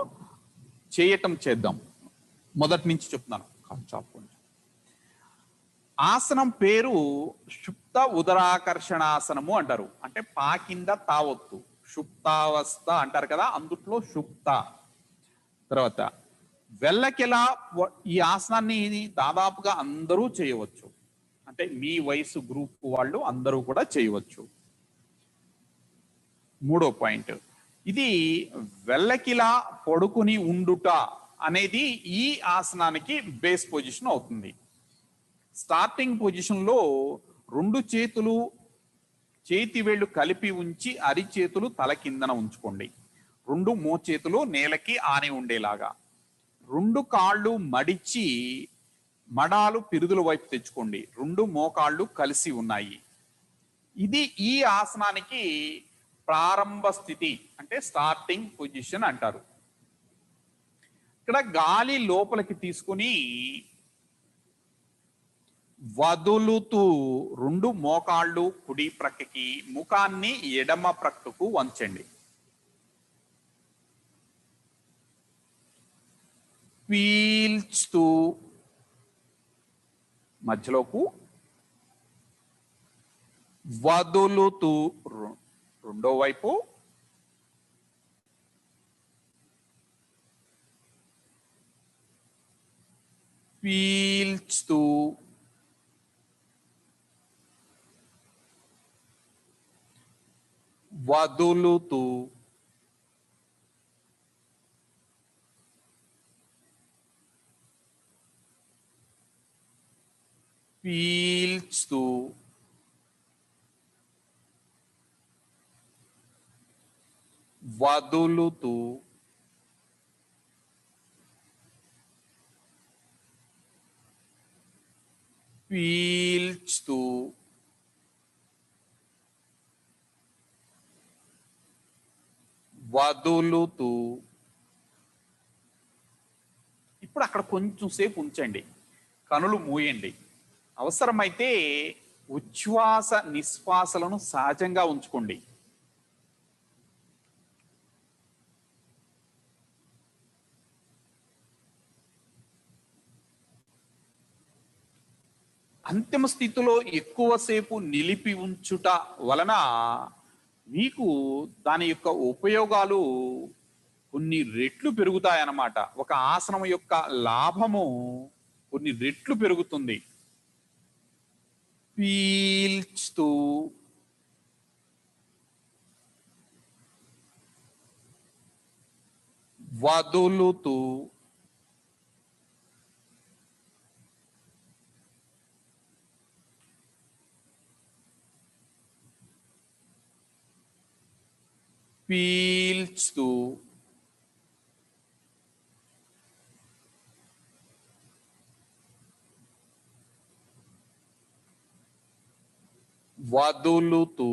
చేద్దాం. మొదటి నుంచి చెప్తున్నాను. చాపు. ఆసనం పేరు షుప్త ఉదరాకర్షణాసనము అంటారు. అంటే పా కింద తావొత్తు, షుప్తావస్థ అంటారు కదా, అందుట్లో షుప్త. తర్వాత వెల్లకిలా ఈ ఆసనాన్ని దాదాపుగా అందరూ చేయవచ్చు. అంటే మీ వయసు గ్రూప్ వాళ్ళు అందరూ కూడా చేయవచ్చు. మూడో పాయింట్, ఇది వెల్లకిలా పడుకుని ఉండుట అనేది ఈ ఆసనానికి బేస్ పొజిషన్ అవుతుంది. స్టార్టింగ్ పొజిషన్ లో రెండు చేతులు చేతి వేళ్ళు కలిపి ఉంచి అరిచేతులు తల కిందన ఉంచుకోండి. రెండు మోచేతులు నేలకి ఆని ఉండేలాగా. రెండు కాళ్ళు మడిచి మడాలు పిరుదుల వైపు తెచ్చుకోండి. రెండు మోకాళ్ళు కలిసి ఉన్నాయి. ఇది ఈ ఆసనానికి ప్రారంభ స్థితి, అంటే స్టార్టింగ్ పొజిషన్ అంటారు. ఇక్కడ గాలి లోపలికి తీసుకుని వదులుతూ రెండు మోకాళ్ళు కుడి ప్రక్కకి, ముఖాన్ని ఎడమ ప్రక్కకు వంచండి. పీల్చుతూ మధ్యలోకు, వదులుతూ రెండో వైపు, పీల్చుతూ వదులుతూ, పీల్చుతూ, వదులుతూ, పీల్చుతూ, వదులుతూ. ఇప్పుడు అక్కడ కొంచెం సేపు ఉంచండి, కనులు మూయండి. అవసరమైతే ఉచ్ఛ్వాస నిశ్వాసలను సహజంగా ఉంచుకోండి. అంతిమ స్థితిలో ఎక్కువసేపు నిలిపి ఉంచుట వలన మీకు దాని యొక్క ఉపయోగాలు కొన్ని రెట్లు పెరుగుతాయన్నమాట. ఒక ఆసనం యొక్క లాభము కొన్ని రెట్లు పెరుగుతుంది. పీల్చుతూ, వదులుతూ, పీల్చుతూ, వదులుతూ.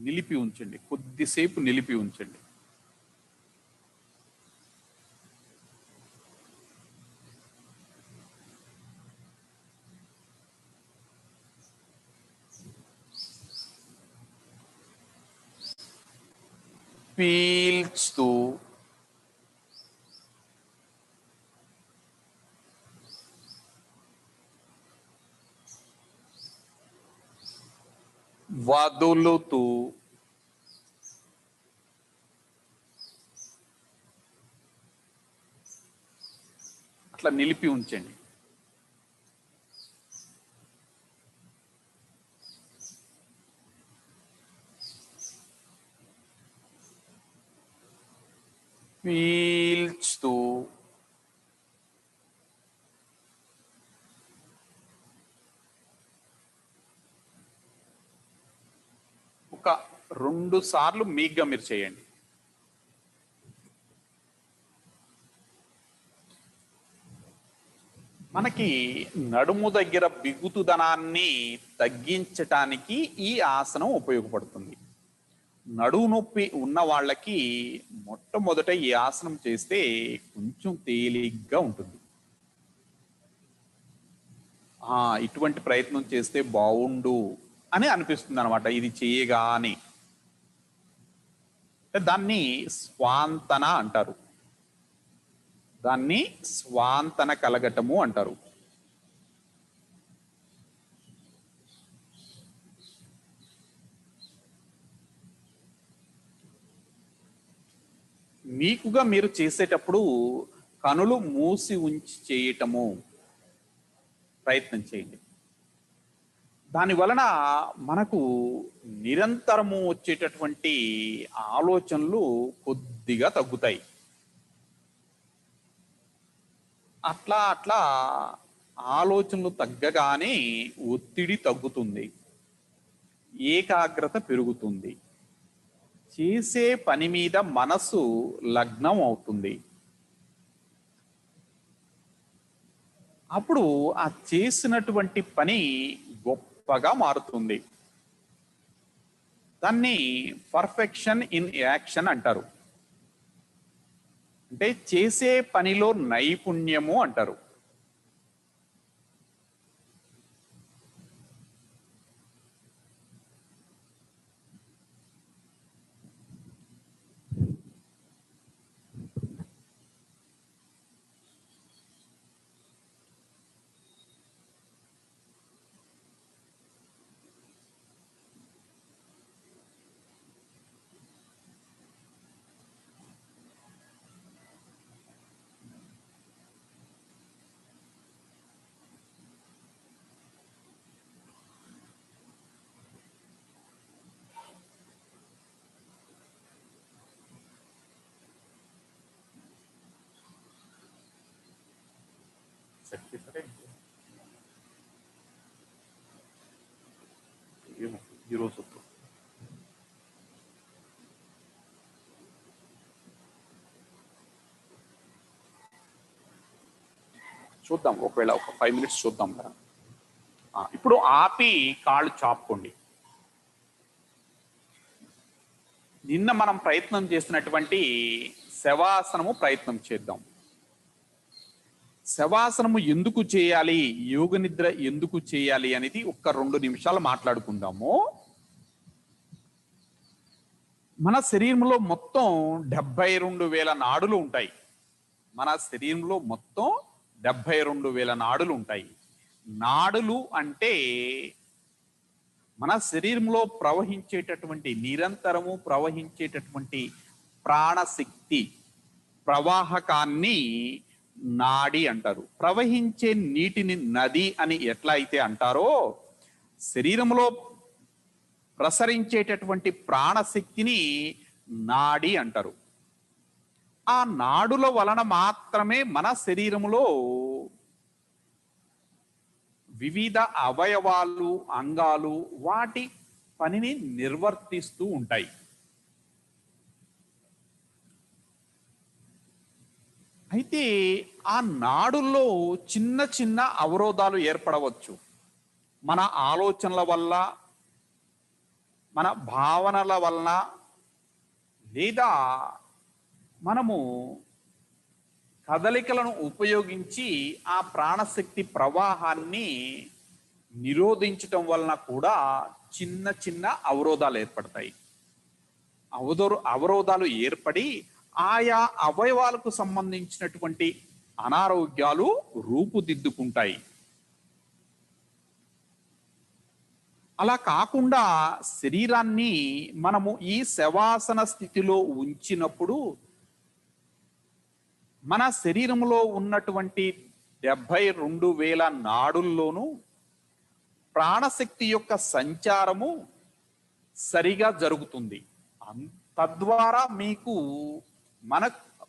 నిలిపి ఉంచండి, కొద్దిసేపు నిలిపి ఉంచండి. పీల్చుతూ, వదులుతూ, అట్లా నిలిపి ఉంచండి. పీల్చుతూ, ఒక 2 సార్లు మీగ్గా మీరు చేయండి. మనకి నడుము దగ్గర బిగుతుదనాన్ని తగ్గించటానికి ఈ ఆసనం ఉపయోగపడుతుంది. నడుము నొప్పి ఉన్న వాళ్ళకి మొట్టమొదట ఈ ఆసనం చేస్తే కొంచెం తేలిగ్గా ఉంటుంది. ఇటువంటి ప్రయత్నం చేస్తే బాగుండు అని అనిపిస్తుంది అనమాట ఇది చేయగానే. దాన్ని స్వాంతన అంటారు, దాన్ని స్వాంతన కలగటము అంటారు. మీకుగా మీరు చేసేటప్పుడు కనులు మూసి ఉంచి చేయటము ప్రయత్నం చేయండి. దాని వలన మనకు నిరంతరము వచ్చేటటువంటి ఆలోచనలు కొద్దిగా తగ్గుతాయి. అట్లా అట్లా ఆలోచనలు తగ్గగానే ఒత్తిడి తగ్గుతుంది, ఏకాగ్రత పెరుగుతుంది, చేసే పని మీద మనసు లగ్నం అవుతుంది. అప్పుడు ఆ చేసినటువంటి పని గొప్పగా మారుతుంది. దాన్ని పర్ఫెక్షన్ ఇన్ యాక్షన్ అంటారు. అంటే చేసే పనిలో నైపుణ్యము అంటారు. ఈరోజు చూద్దాం, ఒకవేళ ఒక 5 minutes చూద్దాం కదా. ఇప్పుడు ఆపి కాళ్ళు చాపుకోండి. నిన్న మనం ప్రయత్నం చేసినటువంటి శవాసనము ప్రయత్నం చేద్దాం. శవాసనము ఎందుకు చేయాలి, యోగ నిద్ర ఎందుకు చేయాలి అనేది ఒక్క 2 నిమిషాలు మాట్లాడుకుందాము. మన శరీరంలో మొత్తం 72,000 నాడులు ఉంటాయి. మన శరీరంలో మొత్తం 72,000 నాడులు ఉంటాయి. నాడులు అంటే మన శరీరంలో ప్రవహించేటటువంటి, నిరంతరము ప్రవహించేటటువంటి ప్రాణశక్తి ప్రవాహకాన్ని నాడి అంటారు. ప్రవహించే నీటిని నది అని ఎట్లా అయితే అంటారో, శరీరంలో ప్రసరించేటటువంటి ప్రాణశక్తిని నాడి అంటారు. ఆ నాడుల వలన మాత్రమే మన శరీరంలో వివిధ అవయవాలు, అంగాలు వాటి పనిని నిర్వర్తిస్తూ ఉంటాయి. అయితే ఆ నాడుల్లో చిన్న చిన్న అవరోధాలు ఏర్పడవచ్చు. మన ఆలోచనల వల్ల, మన భావనల వలన, లేదా మనము కదలికలను ఉపయోగించి ఆ ప్రాణశక్తి ప్రవాహాన్ని నిరోధించటం వలన కూడా చిన్న చిన్న అవరోధాలు ఏర్పడతాయి. అవరోధాలు ఏర్పడి ఆయా అవయవాలకు సంబంధించినటువంటి అనారోగ్యాలు రూపుదిద్దుకుంటాయి. అలా కాకుండా శరీరాన్ని మనము ఈ శవాసన స్థితిలో ఉంచినప్పుడు మన శరీరంలో ఉన్నటువంటి 72,000 నాడుల్లోనూ ప్రాణశక్తి యొక్క సంచారము సరిగా జరుగుతుంది. తద్వారా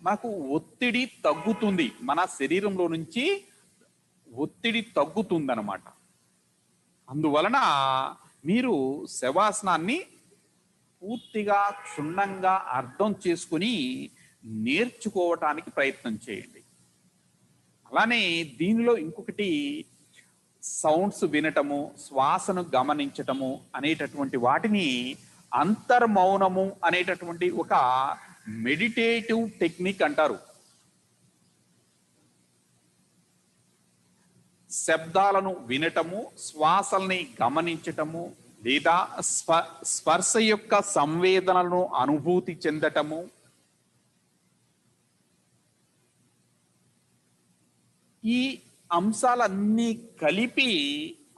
మనకు ఒత్తిడి తగ్గుతుంది. మన శరీరంలో నుంచి ఒత్తిడి తగ్గుతుందన్నమాట. అందువలన మీరు శవాసనాన్ని పూర్తిగా క్షుణ్ణంగా అర్థం చేసుకుని నేర్చుకోవటానికి ప్రయత్నం చేయండి. అలానే దీనిలో ఇంకొకటి, సౌండ్స్ వినటము, శ్వాసను గమనించటము అనేటటువంటి వాటిని అంతర్మౌనము అనేటటువంటి ఒక మెడిటేటివ్ టెక్నిక్ అంటారు. శబ్దాలను వినటము, శ్వాసల్ని గమనించటము, లేదా స్పర్శ యొక్క సంవేదనలను అనుభూతి చెందటము, ఈ అంశాలన్నీ కలిపి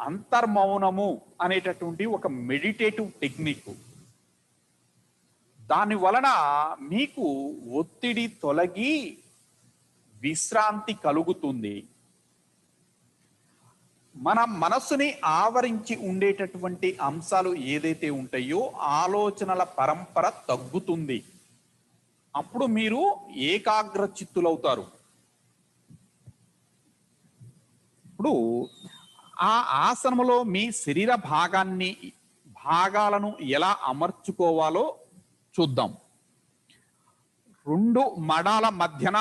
అంతర్మౌనము అనేటటువంటి ఒక మెడిటేటివ్ టెక్నిక్. దాని వలన మీకు ఒత్తిడి తొలగి విశ్రాంతి కలుగుతుంది. మన మనస్సుని ఆవరించి ఉండేటటువంటి అంశాలు ఏదైతే ఉంటాయో ఆలోచనల పరంపర తగ్గుతుంది. అప్పుడు మీరు ఏకాగ్ర చిత్తులవుతారు. ఇప్పుడు ఆ ఆసనములో మీ శరీర భాగాలను ఎలా అమర్చుకోవాలో చూద్దాం. 2 మడాల మధ్యన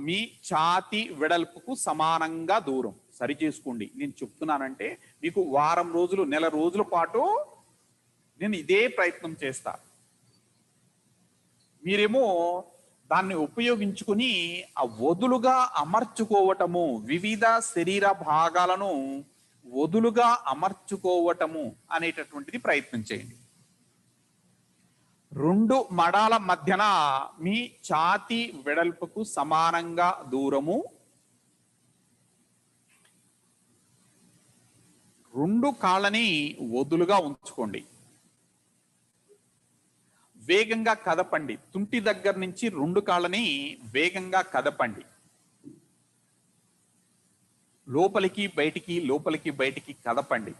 మీ ఛాతీ వెడల్పుకు సమానంగా దూరం సరి చేసుకోండి. నేను చెప్తున్నానంటే మీకు వారం రోజులు, నెల రోజుల పాటు నేను ఇదే ప్రయత్నం చేస్తా. మీరేమో దాన్ని ఉపయోగించుకుని ఆ వదులుగా అమర్చుకోవటము, వివిధ శరీర భాగాలను వదులుగా అమర్చుకోవటము అనేటటువంటిది ప్రయత్నం చేయండి. 2 మడాల మధ్యన మీ ఛాతీ వెడల్పుకు సమానంగా దూరము, 2 కాళ్ళని వదులుగా ఉంచుకోండి. వేగంగా కదపండి. తుంటి దగ్గర నుంచి 2 కాళ్ళని వేగంగా కదపండి. లోపలికి బయటికి, లోపలికి బయటికి కదపండి.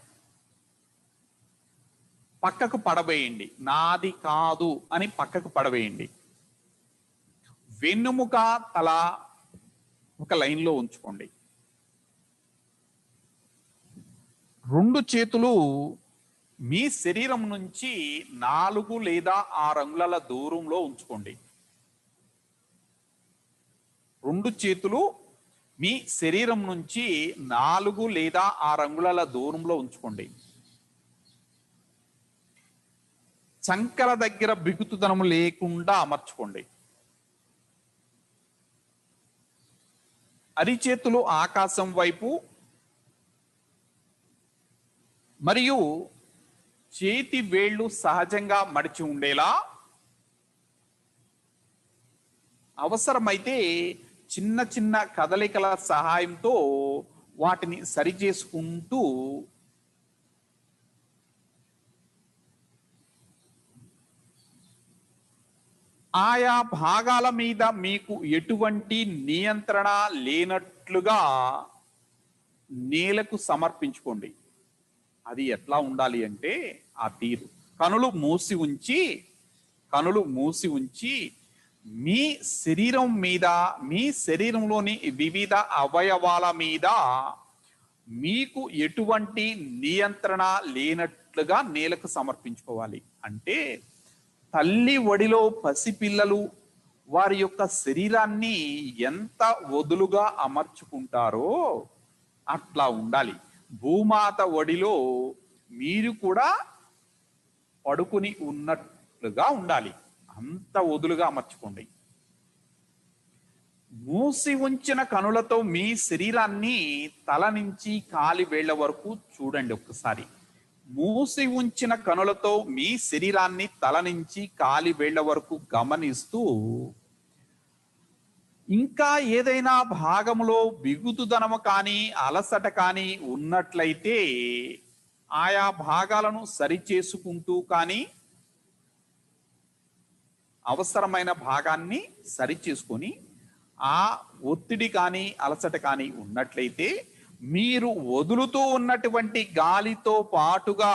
పక్కకు పడవేయండి. నాది కాదు అని పక్కకు పడవేయండి. వెన్నుముక, తల ఒక లైన్లో ఉంచుకోండి. 2 చేతులు మీ శరీరం నుంచి 4 లేదా 6 అంగుళాల దూరంలో ఉంచుకోండి. 2 చేతులు మీ శరీరం నుంచి 4 లేదా 6 అంగుళాల దూరంలో ఉంచుకోండి. చంకల దగ్గర బిగుతుదనం లేకుండా అమర్చుకోండి. అరిచేతులు ఆకాశం వైపు మరియు చేతి వేళ్ళు సహజంగా మడిచి ఉండేలా, అవసరమైతే చిన్న చిన్న కదలికల సహాయంతో వాటిని సరి చేసుకుంటూ ఆయా భాగాల మీద మీకు ఎటువంటి నియంత్రణ లేనట్లుగా నేలకు సమర్పించుకోండి. అది ఎట్లా ఉండాలి అంటే ఆ తీరు. కనులు మూసి ఉంచి మీ శరీరం మీద, మీ శరీరంలోని వివిధ అవయవాల మీద మీకు ఎటువంటి నియంత్రణ లేనట్లుగా నేలకు సమర్పించుకోవాలి. అంటే తల్లి ఒడిలో పసిపిల్లలు వారి యొక్క శరీరాన్ని ఎంత వదులుగా అమర్చుకుంటారో అట్లా ఉండాలి. భూమాత ఒడిలో మీరు కూడా పడుకుని ఉన్నట్లుగా ఉండాలి. అంత వదులుగా అమర్చుకోండి. మూసి ఉంచిన కనులతో మీ శరీరాన్ని తల నుంచి కాలి వేళ్ల వరకు చూడండి. ఒక్కసారి మూసి ఉంచిన కనులతో మీ శరీరాన్ని తల నుంచి కాలి వేళ్ల వరకు గమనిస్తూ, ఇంకా ఏదైనా భాగంలో బిగుతుదనము కానీ అలసట కానీ ఉన్నట్లయితే ఆయా భాగాలను సరిచేసుకుంటూ కానీ, అవసరమైన భాగాన్ని సరిచేసుకొని ఆ ఒత్తిడి కానీ అలసట కానీ ఉన్నట్లయితే మీరు వదులుతూ ఉన్నటువంటి గాలితో పాటుగా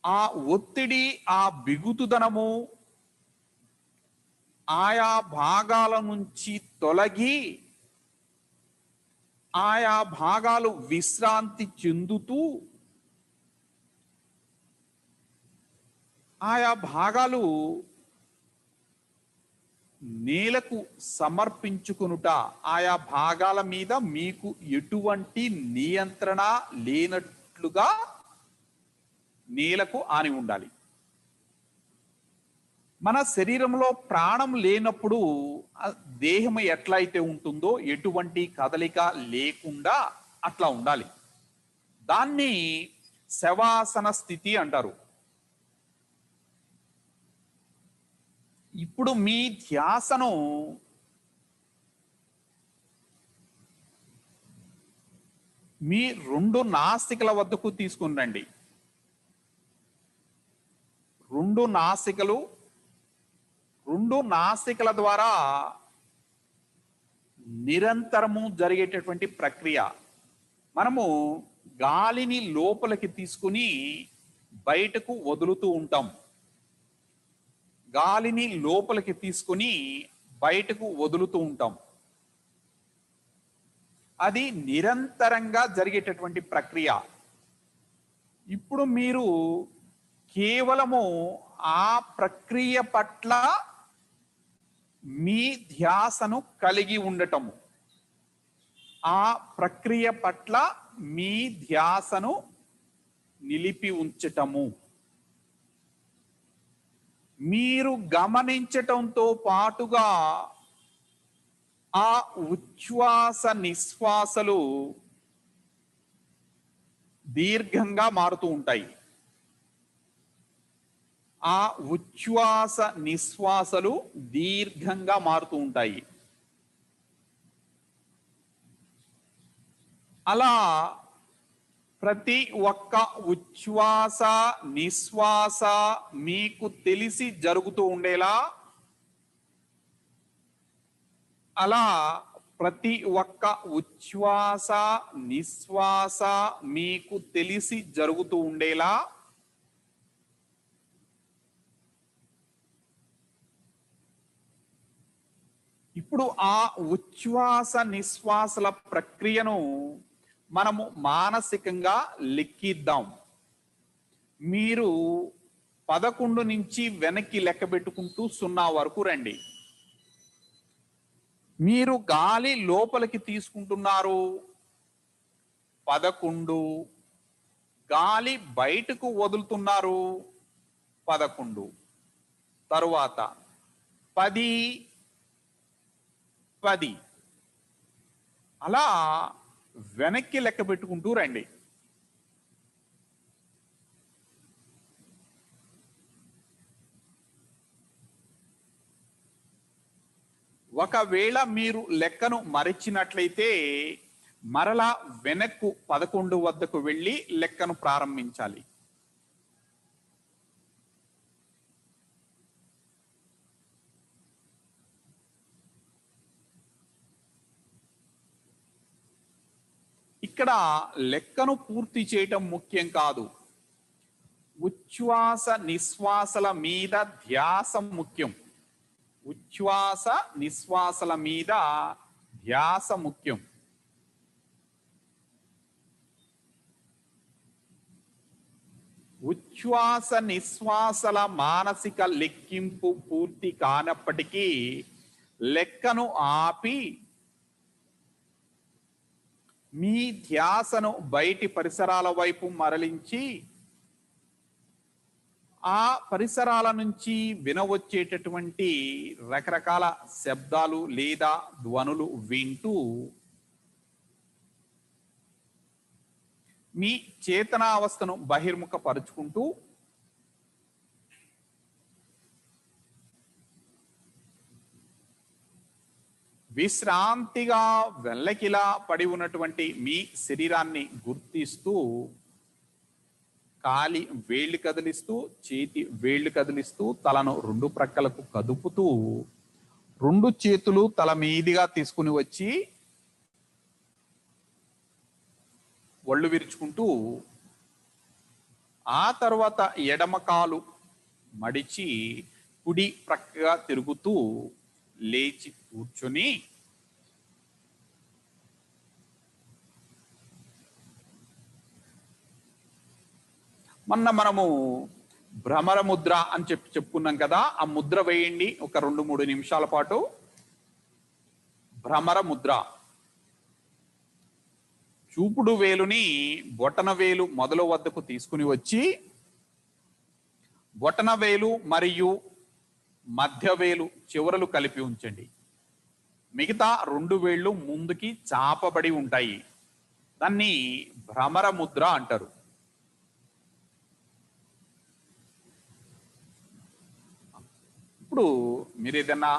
ఆ ఒత్తిడి, ఆ బిగుతుదనము ఆయా భాగాల నుంచి తొలగి ఆయా భాగాలు విశ్రాంతి చెందుతూ, ఆయా భాగాలు నేలకు సమర్పించుకునుట, ఆయా భాగాల మీద మీకు ఎటువంటి నియంత్రణ లేనట్లుగా నేలకు ఆని ఉండాలి. మన శరీరంలో ప్రాణం లేనప్పుడు దేహం ఎట్లయితే ఉంటుందో ఎటువంటి కదలిక లేకుండా అట్లా ఉండాలి. దాన్ని శవాసన స్థితి అంటారు. ఇప్పుడు మీ ధ్యాసను మీ రెండు నాసికల వద్దకు తీసుకుని రండి. రెండు నాసికల ద్వారా నిరంతరము జరిగేటటువంటి ప్రక్రియ. మనము గాలిని లోపలికి తీసుకుని బయటకు వదులుతూ ఉంటాం. గాలిని లోపలికి తీసుకుని బయటకు వదులుతూ ఉంటాం. అది నిరంతరంగా జరిగేటటువంటి ప్రక్రియ. ఇప్పుడు మీరు కేవలము ఆ ప్రక్రియ పట్ల మీ ధ్యాసను కలిగి ఉండటము, ఆ ప్రక్రియ పట్ల మీ ధ్యాసను నిలిపి ఉంచటము, మీరు గమనించటంతో పాటుగా ఆ ఉచ్ఛ్వాస నిశ్వాసలు దీర్ఘంగా మారుతూ ఉంటాయి. ఆ ఉచ్ఛ్వాస నిశ్వాసలు దీర్ఘంగా మారుతూ ఉంటాయి. అలా ప్రతి ఒక్క ఉచ్ఛ్వాస నిశ్వాస మీకు తెలిసి జరుగుతూ ఉండేలా, అలా ప్రతి ఒక్క ఉచ్ఛ్వాస నిశ్వాస మీకు తెలిసి జరుగుతూ ఉండేలా ఇప్పుడు ఆ ఉచ్ఛ్వాస నిశ్వాసల ప్రక్రియను మనము మానసికంగా లెక్కిద్దాం. మీరు 11 నుంచి వెనక్కి లెక్క పెట్టుకుంటూ 0 వరకు రండి. మీరు గాలి లోపలికి తీసుకుంటున్నారు 11, గాలి బయటకు వదులుతున్నారు 11, తరువాత 10, 10, అలా వెనక్కి లెక్క పెట్టుకుంటూ రండి. ఒకవేళ మీరు లెక్కను మరచినట్లయితే మరలా వెనక్కు 11 వద్దకు వెళ్ళి లెక్కను ప్రారంభించాలి. ఇక్కడ లెక్కను పూర్తి చేయటం ముఖ్యం కాదు, ఉచ్ఛ్వాస నిశ్వాసల మీద ధ్యాస ముఖ్యం. ఉచ్ఛ్వాస నిశ్వాసల మీద ధ్యాస ముఖ్యం. ఉచ్ఛ్వాస నిశ్వాసల మానసిక లెక్కింపు పూర్తి కానప్పటికీ లెక్కను ఆపి మీ ధ్యాసను బయటి పరిసరాల వైపు మరలించి ఆ పరిసరాల నుంచి వినవచ్చేటటువంటి రకరకాల శబ్దాలు లేదా ధ్వనులు వింటూ మీ చేతనావస్థను బహిర్ముఖపరుచుకుంటూ విశ్రాంతిగా వెల్లకిలా పడి ఉన్నటువంటి మీ శరీరాన్ని గుర్తిస్తూ కాలి వేళ్ళు కదిలిస్తూ చేతి వేళ్ళు కదిలిస్తూ తలను 2 ప్రక్కలకు కదుపుతూ 2 చేతులు తల మీదిగా తీసుకుని వచ్చి ఒళ్ళు విరుచుకుంటూ ఆ తర్వాత ఎడమ కాలు మడిచి కుడి ప్రక్కగా తిరుగుతూ లేచి కూర్చొని మనము భ్రమర ముద్ర అని చెప్పుకున్నాం కదా, ఆ ముద్ర వేయండి ఒక 2-3 నిమిషాల పాటు. భ్రమర ముద్ర. చూపుడు వేలుని బొటన వేలు మొదలు వద్దకు తీసుకుని వచ్చి బొటన వేలు మరియు మధ్య వేలు చివరలు కలిపి ఉంచండి. మిగతా 2 వేళ్ళు ముందుకి చాపబడి ఉంటాయి. దాన్ని భ్రమర ముద్ర అంటారు. ఇప్పుడు మీరు ఏదైనా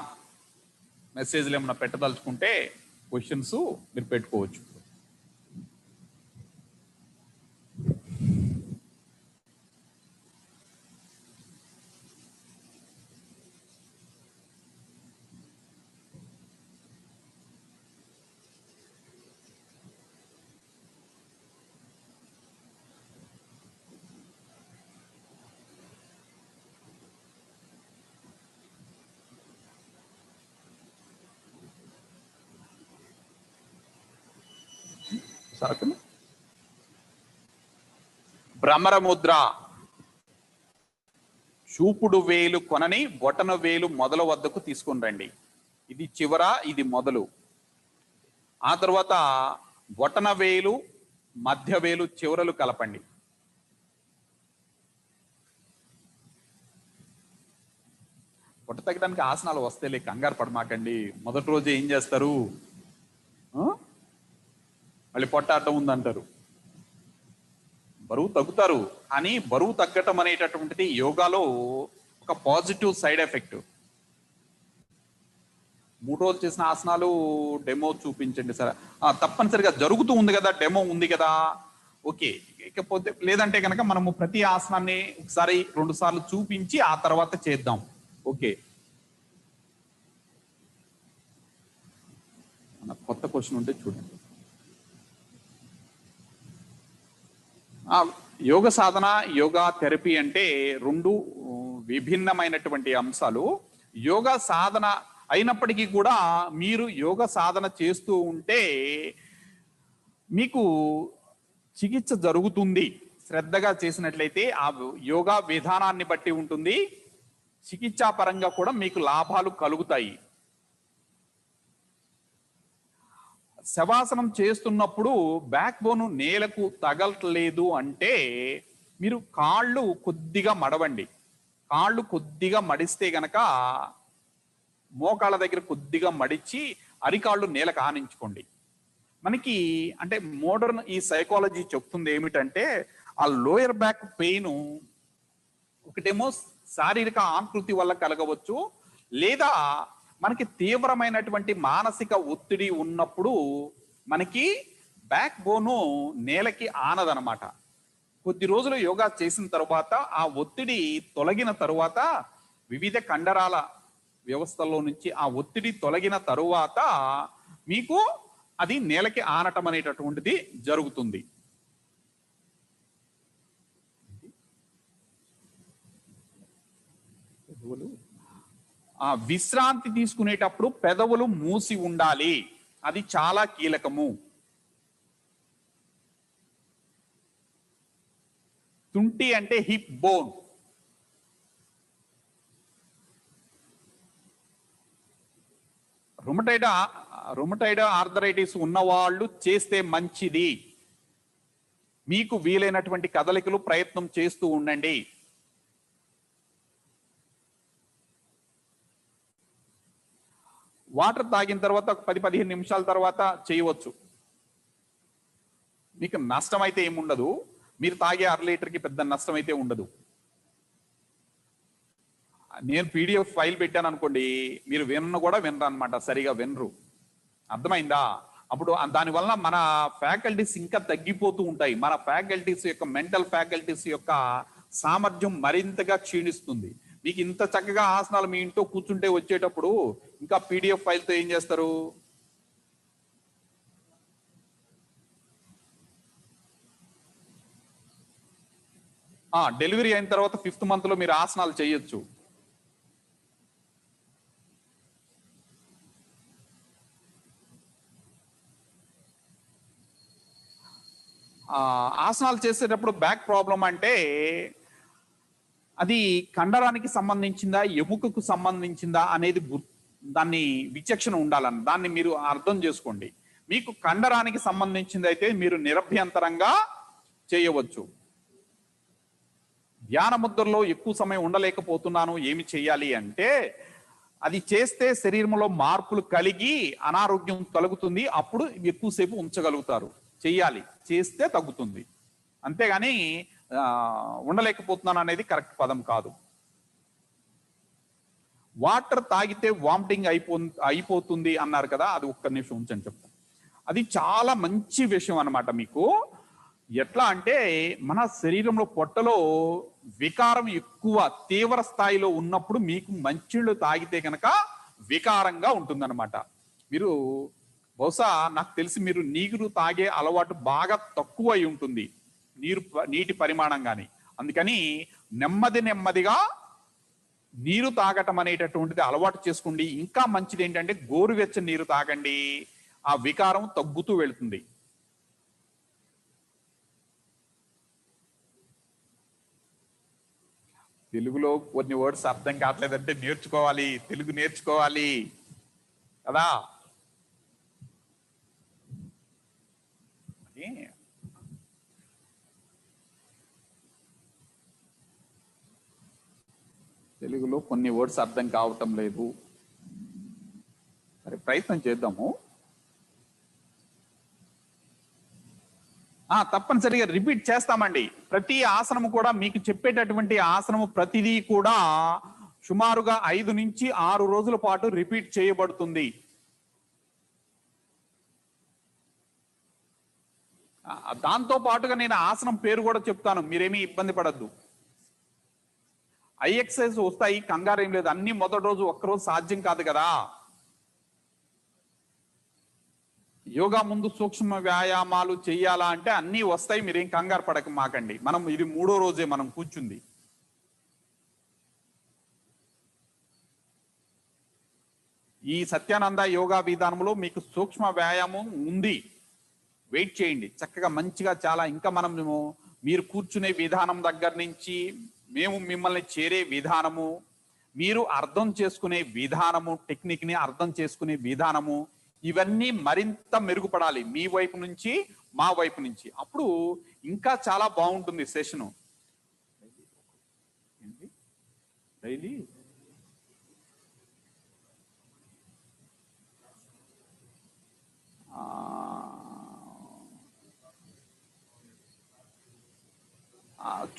మెసేజ్లు ఏమైనా పెట్టదలుచుకుంటే క్వశ్చన్స్ మీరు పెట్టుకోవచ్చు. సరకును భ్రమర ముద్ర. చూపుడు వేలు కొనని బొటన వేలు మొదల వద్దకు తీసుకుని రండి. ఇది చివర, ఇది మొదలు. ఆ తర్వాత బొటన వేలు మధ్య వేలు చివరలు కలపండి. పొట్ట తగ్గడానికి ఆసనాలు వస్తేలే, కంగారు పడమాకండి. మొదటి రోజు ఏం చేస్తారు, మళ్ళీ పొట్ట అడ్డం ఉందంటారు. బరువు తగ్గుతారు, కానీ బరువు తగ్గటం అనేటటువంటిది యోగాలో ఒక పాజిటివ్ సైడ్ ఎఫెక్ట్. 3 రోజులు చేసిన ఆసనాలు డెమో చూపించండి సార్. తప్పనిసరిగా జరుగుతూ ఉంది కదా, డెమో ఉంది కదా, ఓకే. ఇకపోతే లేదంటే కనుక మనము ప్రతి ఆసనాన్ని ఒకసారి 2 సార్లు చూపించి ఆ తర్వాత చేద్దాం. ఓకే. కొత్త క్వశ్చన్ ఉంటే చూడండి. యోగ సాధన, యోగా థెరపీ అంటే 2 విభిన్నమైనటువంటి అంశాలు. యోగా సాధన అయినప్పటికీ కూడా మీరు యోగ సాధన చేస్తూ ఉంటే మీకు చికిత్స జరుగుతుంది. శ్రద్ధగా చేసినట్లయితే ఆ యోగా విధానాన్ని బట్టి ఉంటుంది. చికిత్సా పరంగా కూడా మీకు లాభాలు కలుగుతాయి. శవాసనం చేస్తున్నప్పుడు బ్యాక్ బోన్ నేలకు తగలట్లేదు అంటే మీరు కాళ్ళు కొద్దిగా మడవండి. కాళ్ళు కొద్దిగా మడిస్తే గనక మోకాళ్ళ దగ్గర కొద్దిగా మడిచి అరికాళ్ళు నేలకు ఆనించుకోండి. మనకి అంటే మోడర్న్ ఈ సైకాలజీ చెప్తుంది ఏమిటంటే, ఆ లోయర్ బ్యాక్ పెయిన్ ఒకటేమో శారీరక ఆకృతి వల్ల కలగవచ్చు, లేదా మనకి తీవ్రమైనటువంటి మానసిక ఒత్తిడి ఉన్నప్పుడు మనకి బ్యాక్ బోను నేలకి ఆనదనమాట. కొద్ది రోజులు యోగా చేసిన తరువాత ఆ ఒత్తిడి తొలగిన తరువాత వివిధ కండరాల వ్యవస్థల్లో నుంచి ఆ ఒత్తిడి తొలగిన తరువాత మీకు అది నేలకి ఆనటం అనేటటువంటిది జరుగుతుంది. విశ్రాంతి తీసుకునేటప్పుడు పెదవులు మూసి ఉండాలి, అది చాలా కీలకము. తుంటి అంటే హిప్ బోన్. రుమటైడ్ ఆర్థరైటిస్ ఉన్నవాళ్ళు చేస్తే మంచిది. మీకు వీలైనటువంటి కదలికలు ప్రయత్నం చేస్తూ ఉండండి. వాటర్ తాగిన తర్వాత 10-15 నిమిషాల తర్వాత చేయవచ్చు. మీకు నష్టం అయితే ఏముండదు. మీరు తాగే 1/2 లీటర్కి పెద్ద నష్టం అయితే ఉండదు. నేను PDF ఫైల్ పెట్టాను అనుకోండి, మీరు కూడా వినరు అనమాట, సరిగా వినరు. అర్థమైందా? అప్పుడు దానివల్ల మన ఫ్యాకల్టీస్ ఇంకా తగ్గిపోతూ ఉంటాయి. మన ఫ్యాకల్టీస్ యొక్క మెంటల్ ఫ్యాకల్టీస్ యొక్క సామర్థ్యం మరింతగా క్షీణిస్తుంది. మీకు ఇంత చక్కగా ఆసనాలు మీ ఇంట్లో కూర్చుంటే వచ్చేటప్పుడు ఇంకా PDF ఫైల్తో ఏం చేస్తారు? డెలివరీ అయిన తర్వాత 5th మంత్ లో మీరు ఆసనాలు చేయొచ్చు. ఆసనాలు చేసేటప్పుడు బ్యాక్ ప్రాబ్లం అంటే అది కండరానికి సంబంధించిందా, ఎముకకు సంబంధించిందా అనేది దాన్ని విచక్షణ ఉండాలని దాన్ని మీరు అర్థం చేసుకోండి. మీకు కండరానికి సంబంధించింది అయితే మీరు నిరభ్యంతరంగా చేయవచ్చు. ధ్యాన ముద్రలో ఎక్కువ సమయం ఉండలేకపోతున్నాను, ఏమి చేయాలి అంటే, అది చేస్తే శరీరంలో మార్పులు కలిగి అనారోగ్యం కలుగుతుంది. అప్పుడు ఎక్కువసేపు ఉంచగలుగుతారు. చెయ్యాలి, చేస్తే తగ్గుతుంది. అంతేగాని ఉండలేకపోతున్నాను అనేది కరెక్ట్ పదం కాదు. వాటర్ తాగితే వామిటింగ్ అయిపోతుంది అన్నారు కదా, అది ఒక్క నిమిషం ఉంచని చెప్తాను. అది చాలా మంచి విషయం అన్నమాట. మీకు ఎట్లా అంటే, మన శరీరంలో పొట్టలో వికారం ఎక్కువ తీవ్ర స్థాయిలో ఉన్నప్పుడు మీకు మంచినీళ్ళు తాగితే కనుక వికారంగా ఉంటుందన్నమాట. మీరు బహుశా నాకు తెలిసి మీరు నీరు తాగే అలవాటు బాగా తక్కువ అయి ఉంటుంది, నీటి పరిమాణం కానీ. అందుకని నెమ్మదిగా నీరు తాగటం అనేటటువంటిది అలవాటు చేసుకోండి. ఇంకా మంచిది ఏంటంటే గోరువెచ్చని నీరు తాగండి, ఆ వికారం తగ్గుతూ వెళుతుంది. తెలుగులో కొన్ని వర్డ్స్ అర్థం కావట్లేదంటే నేర్చుకోవాలి, తెలుగు నేర్చుకోవాలి కదా. తెలుగులో కొన్ని వర్డ్స్ అర్థం కావటం లేదు. సరే, ప్రయత్నం చేద్దాము. తప్పనిసరిగా రిపీట్ చేస్తామండి. ప్రతి ఆసనము కూడా మీకు చెప్పేటటువంటి ఆసనము ప్రతిదీ కూడా సుమారుగా 5 నుంచి 6 రోజుల పాటు రిపీట్ చేయబడుతుంది. దాంతో పాటుగా నేను ఆసనం పేరు కూడా చెప్తాను, మీరేమీ ఇబ్బంది పడద్దు. ఎక్సర్సైజ్ వస్తాయి, కంగారు ఏం లేదు. అన్ని మొదటి రోజు ఒక్కరోజు సాధ్యం కాదు కదా. యోగా ముందు సూక్ష్మ వ్యాయామాలు చెయ్యాలా అంటే అన్నీ వస్తాయి, మీరేం కంగారు పడక మాకండి. మనం ఇది 3వ రోజే మనం కూర్చుంది. ఈ సత్యానంద యోగా విధానంలో మీకు సూక్ష్మ వ్యాయామం ఉంది. వెయిట్ చేయండి చక్కగా, మంచిగా. చాలా ఇంకా మనము మీరు కూర్చునే విధానం దగ్గర నుంచి మేము మిమ్మల్ని చేరే విధానము, మీరు అర్థం చేసుకునే విధానము, టెక్నిక్ ని అర్థం చేసుకునే విధానము, ఇవన్నీ మరింత మెరుగుపడాలి మీ వైపు నుంచి, మా వైపు నుంచి. అప్పుడు ఇంకా చాలా బాగుంటుంది సెషను. డైలీ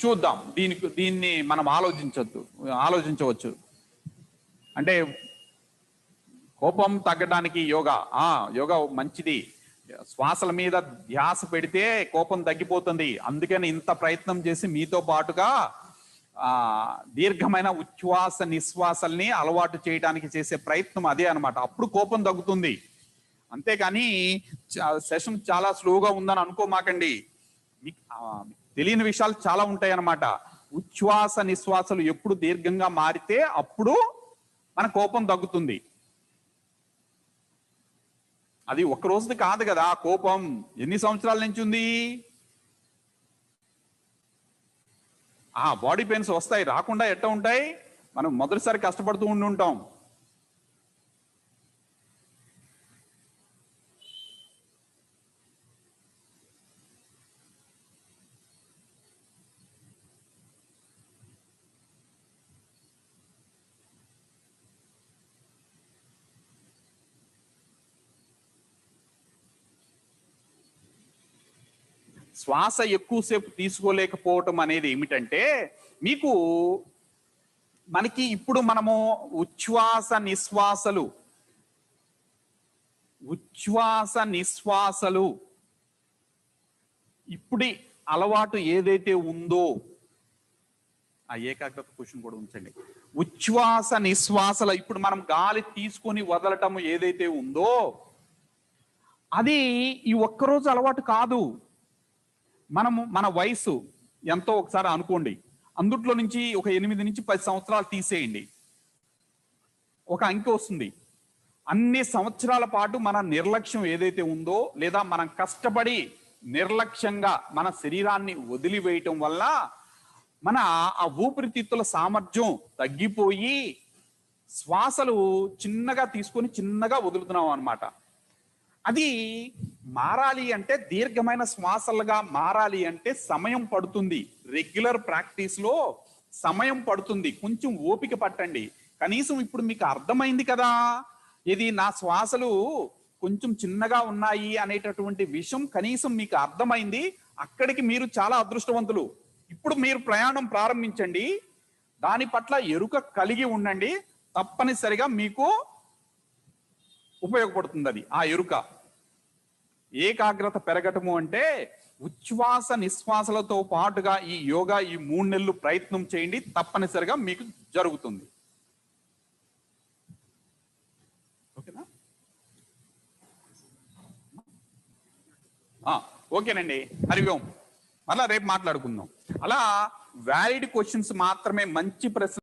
చూద్దాం. దీన్ని మనం ఆలోచించవచ్చు. అంటే కోపం తగ్గడానికి యోగా మంచిది. శ్వాసల మీద ధ్యాస పెడితే కోపం తగ్గిపోతుంది. అందుకని ఇంత ప్రయత్నం చేసి మీతో పాటుగా దీర్ఘమైన ఉచ్ఛ్వాస నిశ్వాసల్ని అలవాటు చేయడానికి చేసే ప్రయత్నం అదే అన్నమాట. అప్పుడు కోపం తగ్గుతుంది. అంతేగాని సెషన్ చాలా స్లోగా ఉందని అనుకోమాకండి. మీకు తెలియని విషయాలు చాలా ఉంటాయి అన్నమాట. ఉచ్ఛ్వాస నిశ్వాసలు ఎప్పుడు దీర్ఘంగా మారితే అప్పుడు మన కోపం తగ్గుతుంది. అది ఒక్క రోజుది కాదు కదా. కోపం ఎన్ని సంవత్సరాల నుంచి ఉంది? బాడీ పెయిన్స్ వస్తాయి, రాకుండా ఎట్ట ఉంటాయి? మనం మొదటిసారి కష్టపడుతూ ఉంటాం. శ్వాస ఎక్కువసేపు తీసుకోలేకపోవటం అనేది ఏమిటంటే, మీకు మనకి ఇప్పుడు మనము ఉచ్ఛ్వాస నిశ్వాసలు ఇప్పుడి అలవాటు ఏదైతే ఉందో, ఆ ఏకాగ్రత క్వశ్చన్ కూడా ఉంచండి. ఉచ్ఛ్వాస నిశ్వాసల ఇప్పుడు మనం గాలి తీసుకొని వదలటం ఏదైతే ఉందో, అది ఈ ఒక్కరోజు అలవాటు కాదు. మన వయసు ఎంతో ఒకసారి అనుకోండి. అందుట్లో నుంచి ఒక 8 నుంచి 10 సంవత్సరాలు తీసేయండి, ఒక అంకె వస్తుంది. అన్ని సంవత్సరాల పాటు మన నిర్లక్ష్యం ఏదైతే ఉందో, లేదా మనం కష్టపడి నిర్లక్ష్యంగా మన శరీరాన్ని వదిలివేయటం వల్ల మన ఆ ఊపిరితిత్తుల సామర్థ్యం తగ్గిపోయి శ్వాసలు చిన్నగా తీసుకొని చిన్నగా వదులుతున్నాం అన్నమాట. అది మారాలి అంటే, దీర్ఘమైన శ్వాసలుగా మారాలి అంటే సమయం పడుతుంది. రెగ్యులర్ ప్రాక్టీస్ లో సమయం పడుతుంది. కొంచెం ఓపిక పట్టండి. కనీసం ఇప్పుడు మీకు అర్థమైంది కదా, ఇది నా శ్వాసలు కొంచెం చిన్నగా ఉన్నాయి అనేటటువంటి విషయం కనీసం మీకు అర్థమైంది. అక్కడికి మీరు చాలా అదృష్టవంతులు. ఇప్పుడు మీరు ప్రయాణం ప్రారంభించండి. దాని పట్ల ఎరుక కలిగి ఉండండి. తప్పనిసరిగా మీకు ఉపయోగపడుతుంది అది. ఆ ఎరుక, ఏకాగ్రత పెరగటము అంటే ఉచ్ఛ్వాస నిశ్వాసలతో పాటుగా ఈ యోగా ఈ 3 నెలలు ప్రయత్నం చేయండి. తప్పనిసరిగా మీకు జరుగుతుంది. ఓకేనా? ఓకేనండి. హరి ఓం. మళ్ళా రేపు మాట్లాడుకుందాం. అలా వ్యాలిడ్ క్వశ్చన్స్ మాత్రమే, మంచి ప్రశ్న